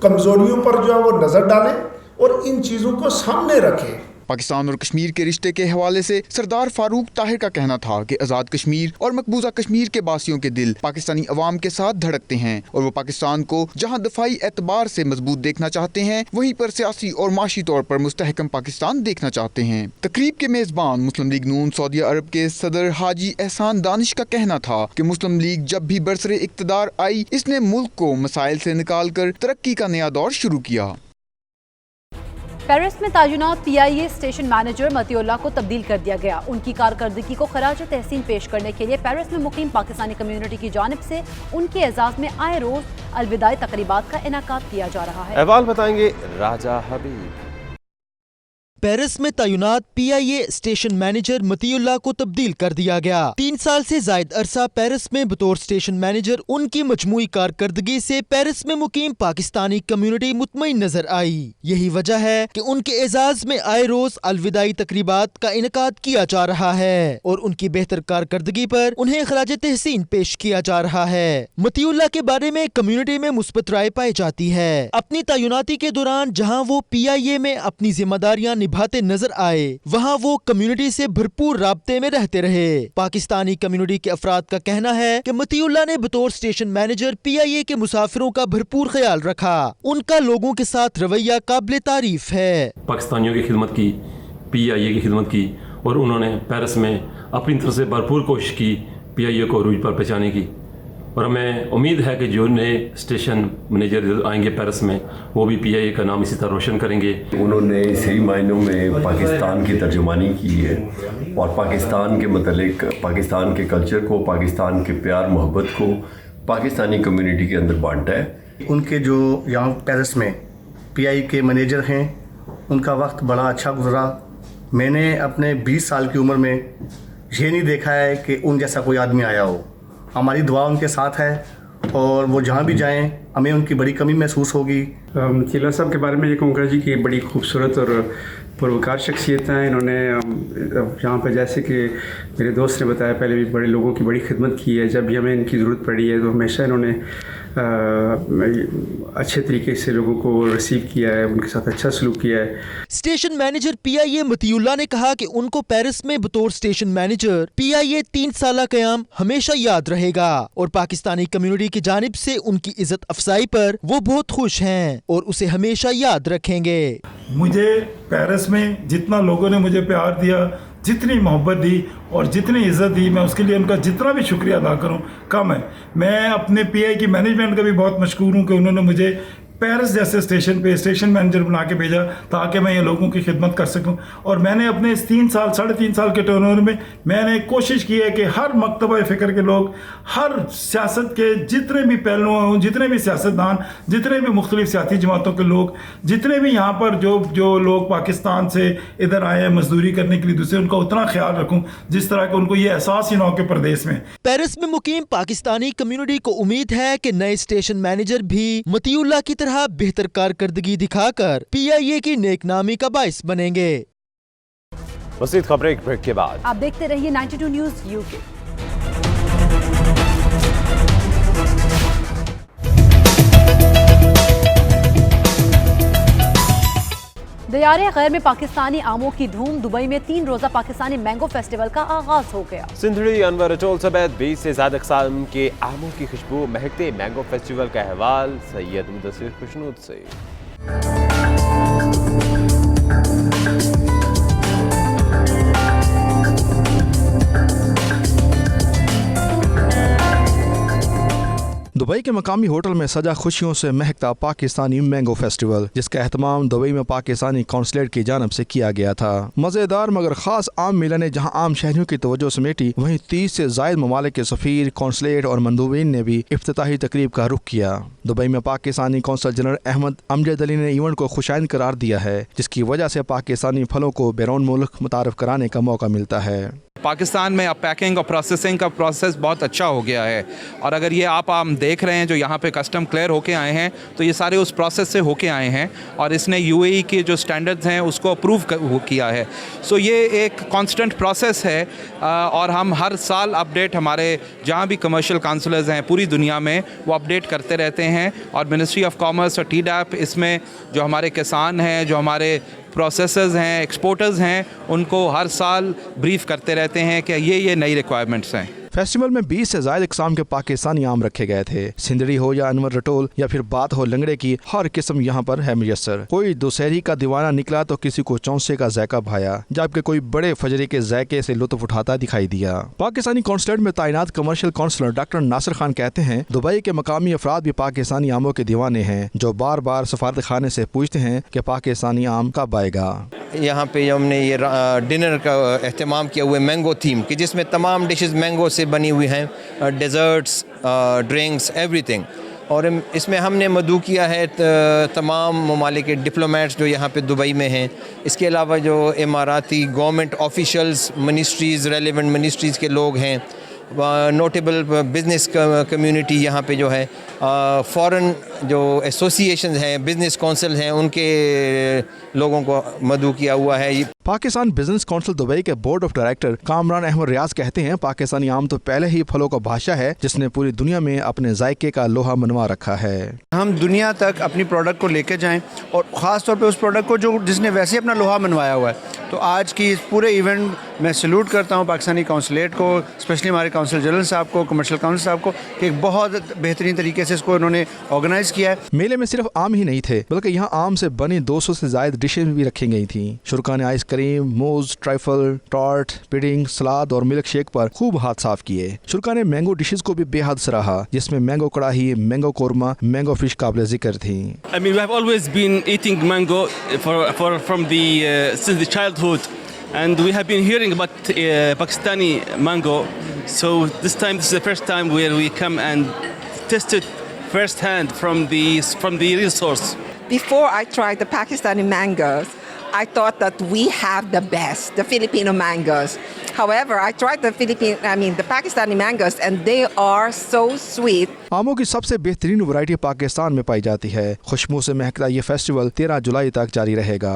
कमज़ोरियों पर जो है वो नज़र डालें और इन चीज़ों को सामने रखें। पाकिस्तान और कश्मीर के रिश्ते के हवाले से सरदार फारूक ताहिर का कहना था कि आज़ाद कश्मीर और मकबूजा कश्मीर के बासियों के दिल पाकिस्तानी अवाम के साथ धड़कते हैं और वो पाकिस्तान को जहां दफाई एतबार से मजबूत देखना चाहते हैं, वहीं पर सियासी और माशी तौर पर मुस्तहकम पाकिस्तान देखना चाहते हैं। तकरीब के मेज़बान मुस्लिम लीग नून सऊदी अरब के सदर हाजी एहसान दानिश का कहना था कि मुस्लिम लीग जब भी बरसरे इक़्तिदार आई, इसने मुल्क को मसाइल से निकाल कर तरक्की का नया दौर शुरू किया। पेरिस में तायुनात PIA स्टेशन मैनेजर मतीउल्लाह को तब्दील कर दिया गया। उनकी कारकर्दगी को खराज तहसीन पेश करने के लिए पेरिस में मुकीम पाकिस्तानी कम्युनिटी की जानिब से उनके एजाज में आए रोज अलविदाई तकरीबात का इनाकाद किया जा रहा है। अहवाल बताएंगे राजा हबीब। पेरिस में तैनात PIA स्टेशन मैनेजर मतीउल्लाह को तब्दील कर दिया गया। 3 साल से जायद अरसा पेरिस में बतौर स्टेशन मैनेजर उनकी मजमूई कारकर्दगी से पेरिस में मुकीम पाकिस्तानी कम्युनिटी मुतमईन नजर आई। यही वजह है कि उनके एजाज में आए रोज अलविदाई तकरीबात का इनकाद किया जा रहा है और उनकी बेहतर कारकर्दगी पर उन्हें खराज तहसीन पेश किया जा रहा है। मतीउल्लाह के बारे में कम्युनिटी में मुस्बत राय पाई जाती है। अपनी तैनाती के दौरान जहाँ वो PIA में अपनी जिम्मेदारियाँ निभाते नजर आए, वहाँ वो कम्युनिटी से भरपूर राब्ते में रहते रहे। पाकिस्तानी कम्युनिटी के अफराद का कहना है कि मतीउल्लाह ने बतौर स्टेशन मैनेजर PIA के मुसाफिरों का भरपूर ख्याल रखा। उनका लोगों के साथ रवैया काबिल तारीफ है। पाकिस्तानियों की खिदमत की, PIA की खिदमत की और उन्होंने पेरिस में अपनी तरफ से भरपूर कोशिश की PIA को अरूज पर पहुँचाने की। और हमें उम्मीद है कि जो नए स्टेशन मैनेजर आएंगे पेरिस में, वो भी PIA का नाम इसी तरह रोशन करेंगे। उन्होंने सही मायनों में पाकिस्तान की तर्जुमानी की है और पाकिस्तान के मतलब पाकिस्तान के कल्चर को, पाकिस्तान के प्यार मोहब्बत को पाकिस्तानी कम्युनिटी के अंदर बांटा है। उनके जो यहाँ पेरिस में PIA के मैनेजर हैं, उनका वक्त बड़ा अच्छा गुजरा। मैंने अपने 20 साल की उम्र में ये नहीं देखा है कि उन जैसा कोई आदमी आया हो। हमारी दुआ उनके साथ है और वो जहाँ भी जाएं हमें उनकी बड़ी कमी महसूस होगी। चिल्ला साहब के बारे में ये कहूँगा जी कि बड़ी खूबसूरत और पुरवकार शख्सियत हैं। इन्होंने यहाँ पर जैसे कि मेरे दोस्त ने बताया पहले भी बड़े लोगों की बड़ी खिदमत की है। जब भी हमें इनकी ज़रूरत पड़ी है तो हमेशा इन्होंने अच्छे तरीके से लोगों को रिसीव किया है, उनके साथ अच्छा सलूक किया है। स्टेशन मैनेजर PIA मतीउल्लाह ने कहा कि उनको पेरिस में बतौर स्टेशन मैनेजर PIA 3 साल क़याम हमेशा याद रहेगा और पाकिस्तानी कम्युनिटी की जानिब से उनकी इज्जत अफजाई पर वो बहुत खुश हैं और उसे हमेशा याद रखेंगे। मुझे पेरिस में जितना लोगों ने मुझे प्यार दिया, जितनी मोहब्बत दी और जितनी इज़्ज़त दी, मैं उसके लिए उनका जितना भी शुक्रिया अदा करूं कम है। मैं अपने PI की मैनेजमेंट का भी बहुत मशकूर हूं कि उन्होंने मुझे पेरिस जैसे स्टेशन पे स्टेशन मैनेजर बना के भेजा ताकि मैं ये लोगों की खिदमत कर सकूं। और मैंने अपने इस 3.5 साल के टर्नओवर में मैंने कोशिश की है कि हर मकतबा फ़िक्र के लोग, हर सियासत के जितने भी पहलू हों, जितने भी सियासतदान, जितने भी मुख्तलिफ सियासी जमातों के लोग, जितने भी यहाँ पर जो लोग पाकिस्तान से इधर आए हैं मजदूरी करने के लिए दूसरे, उनका उतना ख्याल रखूँ जिस तरह के उनको ये एहसास ही ना हो कि प्रदेश में। पेरिस में मुकीम पाकिस्तानी कम्युनिटी को उम्मीद है कि नए स्टेशन मैनेजर भी मतीउल्लाह की बेहतर कारकर्दगी दिखाकर PIA की नेकनामी का बाइस बनेंगे। मज़ीद खबरें एक ब्रेक के बाद। आप देखते रहिए 92 न्यूज़ UK। दयारे खैर में पाकिस्तानी आमों की धूम। दुबई में 3 रोजा पाकिस्तानी मैंगो फेस्टिवल का आगाज हो गया। सिंधड़ी अनवर अटोल समेत 20 से ज्यादा अक़साम के आमों की खुशबू महकते मैंगो फेस्टिवल का अहवाल सैयद मुदस्सिर खुशनूद से। दुबई के मकामी होटल में सजा खुशियों से महकता पाकिस्तानी मैंगो फेस्टिवल, जिसका एहतमाम दुबई में पाकिस्तानी कौंसलेट की जानब से किया गया था। मज़ेदार मगर ख़ास आम मेला ने जहां आम शहरियों की तवज्जो समेटी, वहीं 30 से ज़ायद ममालिक के सफ़ीर, कौंसलेट और मंदूबीन ने भी इफ्तिताही तकरीब का रुख किया। दुबई में पाकिस्तानी कौंसल जनरल अहमद अमजद अली ने इवेंट को खुशाइन करार दिया है, जिसकी वजह से पाकिस्तानी फलों को बैरून मुल्क मुतारफ़ कराने का मौका मिलता है। पाकिस्तान में अब पैकिंग और प्रोसेसिंग का प्रोसेस बहुत अच्छा हो गया है और अगर ये आप देख रहे हैं जो यहाँ पे कस्टम क्लियर होके आए हैं तो ये सारे उस प्रोसेस से होके आए हैं और इसने UAE के जो स्टैंडर्ड्स हैं उसको अप्रूव किया है। सो ये एक कांस्टेंट प्रोसेस है और हम हर साल अपडेट हमारे जहाँ भी कमर्शियल काउंसलर्स हैं पूरी दुनिया में वो अपडेट करते रहते हैं और मिनिस्ट्री ऑफ कॉमर्स और TDAP इसमें जो हमारे किसान हैं, जो हमारे प्रोसेसर्स हैं, एक्सपोर्टर्स हैं, उनको हर साल ब्रीफ करते रहते हैं कि ये नई रिक्वायरमेंट्स हैं। फेस्टिवल में 20 से ज़ायद इक़साम के पाकिस्तानी आम रखे गए थे। सिंदड़ी हो या अनवर रटोल या फिर बात हो लंगड़े की, हर किस्म यहाँ पर है मुयस्सर। कोई दुशहरी का दीवाना निकला तो किसी को चौंसे का जायका भाया, जबकि कोई बड़े फजरे के जायके से लुत्फ उठाता दिखाई दिया। पाकिस्तानी कौंसलेट में तैनात commercial counsellor doctor Nasir Khan कहते हैं, दुबई के मकामी अफराद भी पाकिस्तानी आमों के दीवाने हैं, जो बार बार सफारत खाने से पूछते हैं कि पाकिस्तानी आम कब आएगा। यहाँ पे हमने ये डिनर का एहतमाम किया हुआ मैंगो थीम की, जिसमें तमाम डिशेस मैंगो से बनी हुई हैं, डेजर्ट्स, ड्रिंक्स, एवरीथिंग। और इसमें हमने मदऊ किया है तमाम ममालिक के डिप्लोमेट्स जो यहाँ पे दुबई में हैं। इसके अलावा जो इमाराती government officials, ministries, relevant ministries के लोग हैं, नोटेबल बिज़नेस कम्युनिटी यहाँ पे जो है, फॉरेन जो एसोसिएशन हैं, बिज़नेस काउंसिल हैं, उनके लोगों को मदऊ किया हुआ है। पाकिस्तान बिजनेस काउंसिल दुबई के board of director Kamran Ahmed Riaz कहते हैं, पाकिस्तानी आम तो पहले ही फलों का बादशाह है, जिसने पूरी दुनिया में अपने जायके का लोहा मनवा रखा है। हम दुनिया तक अपनी प्रोडक्ट को लेके जाएं और ख़ास तौर पे उस प्रोडक्ट को जिसने वैसे अपना लोहा मनवाया हुआ है। तो आज की इस पूरे इवेंट में सैल्यूट करता हूँ पाकिस्तानी कौंसलेट को, स्पेशली हमारे काउंसिल जनरल साहब को, कमर्शियल काउंसिल साहब को, कि एक बहुत बेहतरीन तरीके से इसको इन्होंने ऑर्गेनाइज किया है। मेले में सिर्फ आम ही नहीं थे, बल्कि यहाँ आम से बनी 200 से ज़ायद डिशेज भी रखी गई थी। शुरा ने आइसक्रीम, मूज, ट्राइफल, टार्ट, पुडिंग, सलाद और मिल्क शेक पर खूब हाथ साफ किए। शुरा ने मैंगो डिशेज को भी बेहद सराहा, जिसमें मैंगो कड़ाही, मैंगो कोरमा, मैंगो फिश काबिल जिक्र थी। I mean, we have always been eating mango since the childhood, and we have been hearing about Pakistani mango. So this is the first time where we come and test it firsthand from the real source. Before I tried the Pakistani mangoes, I thought that we have the best, the Filipino mangoes. However, I tried the Pakistani mangoes, and they are so sweet. आमों की सबसे बेहतरीन वैरायटी पाकिस्तान में पाई जाती है। खुशबू से महकता ये फेस्टिवल 13 जुलाई तक जारी रहेगा।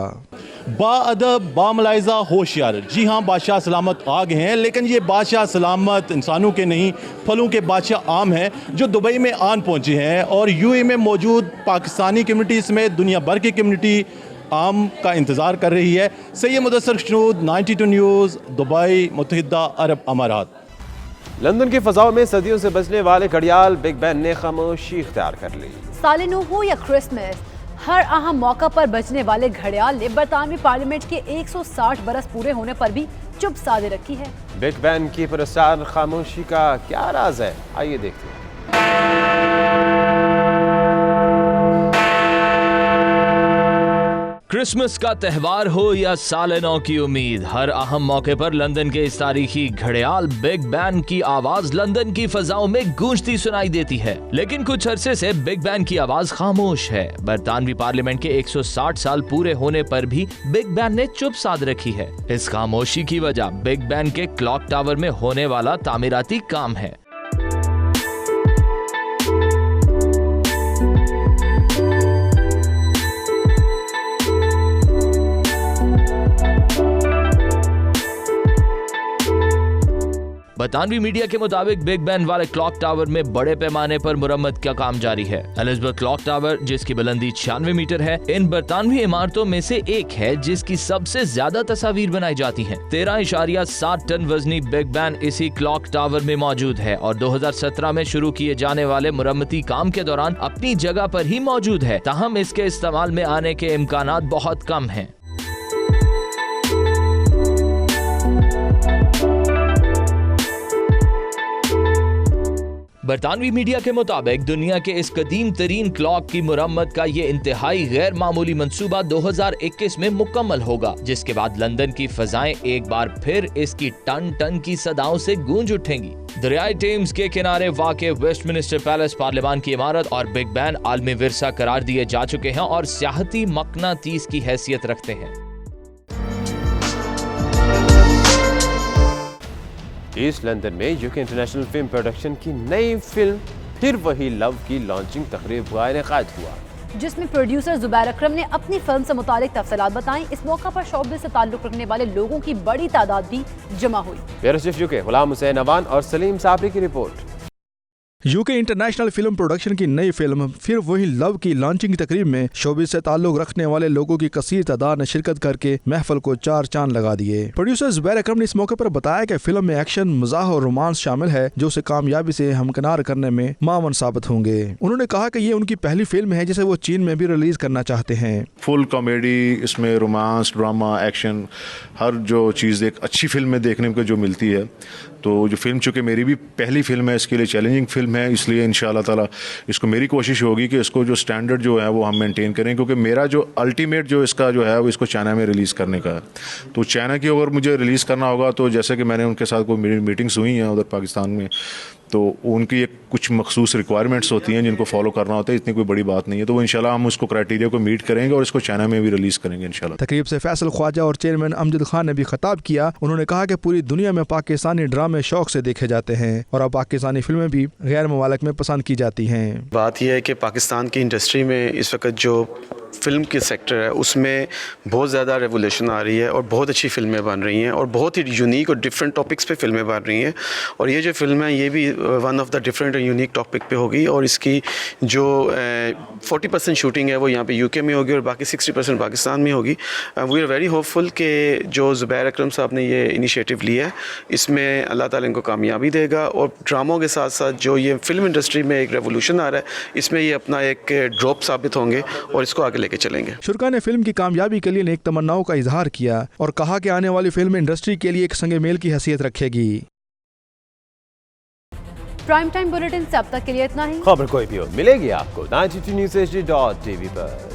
बाअदब, बामलाइजा, होशियार, जी हाँ, बादशाह सलामत आ गए हैं, लेकिन ये बादशाह सलामत इंसानों के नहीं, फलों के बादशाह आम हैं जो दुबई में आन पहुँचे हैं और यूएई में मौजूद पाकिस्तानी कम्युनिटी समेत दुनिया भर की कम्युनिटी आम का इंतज़ार कर रही है। सैयद मुदस्सर शनूद, 92 न्यूज़, दुबई, मुत्तहिदा अरब अमारात। लंदन की फ़ज़ाओं में सदियों से बजने वाले घड़ियाल बिग बैन ने खामोशी इख्तियार कर ली। साल नू हो या क्रिसमस, हर अहम मौका पर बजने वाले घड़ियाल ने बरतानवी पार्लियामेंट के 160 बरस पूरे होने पर भी चुप साधे रखी है। बिग बैन की पुरस्कार खामोशी का क्या राज है, आइए देखते हैं। क्रिसमस का त्यौहार हो या साल नौ की उम्मीद, हर अहम मौके पर लंदन के इस तारीखी घड़ियाल बिग बैन की आवाज लंदन की फजाओं में गूंजती सुनाई देती है। लेकिन कुछ अरसे से बिग बैन की आवाज खामोश है। बरतानवी पार्लियामेंट के 160 साल पूरे होने पर भी बिग बैन ने चुप साध रखी है। इस खामोशी की वजह बिग बैन के क्लॉक टावर में होने वाला तामीराती काम है। बरतानवी मीडिया के मुताबिक बिग बैन वाले क्लॉक टावर में बड़े पैमाने पर मुरम्मत का काम जारी है। एलिज़ाबेथ क्लॉक टावर, जिसकी बुलंदी 96 मीटर है, इन बरतानवी इमारतों में से एक है जिसकी सबसे ज्यादा तस्वीर बनाई जाती हैं। 13.7 टन वजनी बिग बैन इसी क्लॉक टावर में मौजूद है और 2017 में शुरू किए जाने वाले मुरम्मती काम के दौरान अपनी जगह पर ही मौजूद है। ताहम इसके इस्तेमाल में आने के इम्कानात बहुत कम हैं। बरतानवी मीडिया के मुताबिक दुनिया के इस कदीम तरीन क्लॉक की मुरम्मत का ये इंतहाई गैर मामूली मंसूबा 2021 में मुकम्मल होगा, जिसके बाद लंदन की फजाएं एक बार फिर इसकी टन टन की सदाओं से गूंज उठेंगी। दरियाई टेम्स के किनारे वाक़े वेस्टमिनिस्टर पैलेस पार्लियामान की इमारत और बिग बैन आलमी विरसा करार दिए जा चुके हैं और सियाहती मकनातीस की हैसियत रखते हैं। ईस्ट लंदन में यूके इंटरनेशनल फिल्म प्रोडक्शन की नई फिल्म फिर वही लव की लॉन्चिंग तकरीब का इनेकाद हुआ, जिसमें प्रोड्यूसर जुबैर अकरम ने अपनी फिल्म से मुतालिक तफसीलात बताई। इस मौका पर शोबे से ताल्लुक रखने वाले लोगों की बड़ी तादाद भी जमा हुई। Bureau chief UK Ghulam Hussain Awan और सलीम साबरी की report. UK international film production की नई फिल्म फिर वही लव की लॉन्चिंग तकरीब में शोबे से ताल्लुक रखने वाले लोगों की कसीर तादाद ने शिरकत करके महफल को 4 चांद लगा दिए। प्रोड्यूसर जुबैर अकरम ने इस मौके पर बताया कि फिल्म में एक्शन, मजाह और रोमांस शामिल है जो उसे कामयाबी से हमकिनार करने में मावन साबित होंगे। उन्होंने कहा कि ये उनकी पहली फिल्म है जिसे वो चीन में भी रिलीज करना चाहते हैं। फुल कॉमेडी, इसमें रोमांस, ड्रामा, एक्शन, हर जो चीज़ एक अच्छी फिल्म में देखने को जो मिलती है। तो जो फिल्म चूँकि मेरी भी पहली फिल्म है, इसके लिए चैलेंजिंग फिल्म है, इसलिए इंशाल्लाह ताला इसको मेरी कोशिश होगी कि इसको जो स्टैंडर्ड जो है वो हम मेंटेन करें, क्योंकि मेरा जो अल्टीमेट जो इसका जो है वो इसको चाइना में रिलीज़ करने का है। तो चाइना की अगर मुझे रिलीज़ करना होगा तो जैसे कि मैंने उनके साथ कोई मीटिंग्स हुई हैं उधर पाकिस्तान में, तो उनकी एक कुछ मखसूस रिक्वायरमेंट्स होती हैं जिनको फॉलो करना होता है। इतनी कोई बड़ी बात नहीं है, तो वो इंशाल्लाह हम उसको क्राइटेरिया को मीट करेंगे और इसको चाइना में भी रिलीज़ करेंगे इंशाल्लाह। तकरीब से फैसल ख्वाजा और चेयरमैन अमजद खान ने भी खिताब किया। उन्होंने कहा कि पूरी दुनिया में पाकिस्तानी ड्रामे शौक से देखे जाते हैं और अब पाकिस्तानी फिल्में भी गैर ममालिक में पसंद की जाती हैं। बात यह है कि पाकिस्तान की इंडस्ट्री में इस वक्त जो फ़िल्म की सेक्टर है उसमें बहुत ज़्यादा रेवोल्यूशन आ रही है और बहुत अच्छी फिल्में बन रही हैं और बहुत ही यूनिक और डिफरेंट टॉपिक्स पे फिल्में बन रही हैं। और ये जो फिल्म है ये भी वन ऑफ द डिफरेंट और यूनिक टॉपिक पे होगी और इसकी जो 40% शूटिंग है वो यहाँ पे यूके में होगी और बाकी 60% पाकिस्तान में होगी। वी आर वेरी होपफुल कि जो जुबैर अकरम साहब ने ये इनिशिएटिव लिया है इसमें अल्लाह ताला इनको कामयाबी देगा और ड्रामों के साथ साथ जो ये फिल्म इंडस्ट्री में एक रेवोल्यूशन आ रहा है इसमें ये अपना एक ड्रॉप साबित होंगे और इसको आगे लेके चलेंगे। शुरा ने फिल्म की कामयाबी के लिए नेक तमन्नाओं का इजहार किया और कहा कि आने वाली फिल्म इंडस्ट्री के लिए एक संगे मेल की हैसियत रखेगी। प्राइम टाइम बुलेटिन से अब तक के लिए इतना ही। खबर कोई भी हो मिलेगी आपको 92newsHD.tv पर।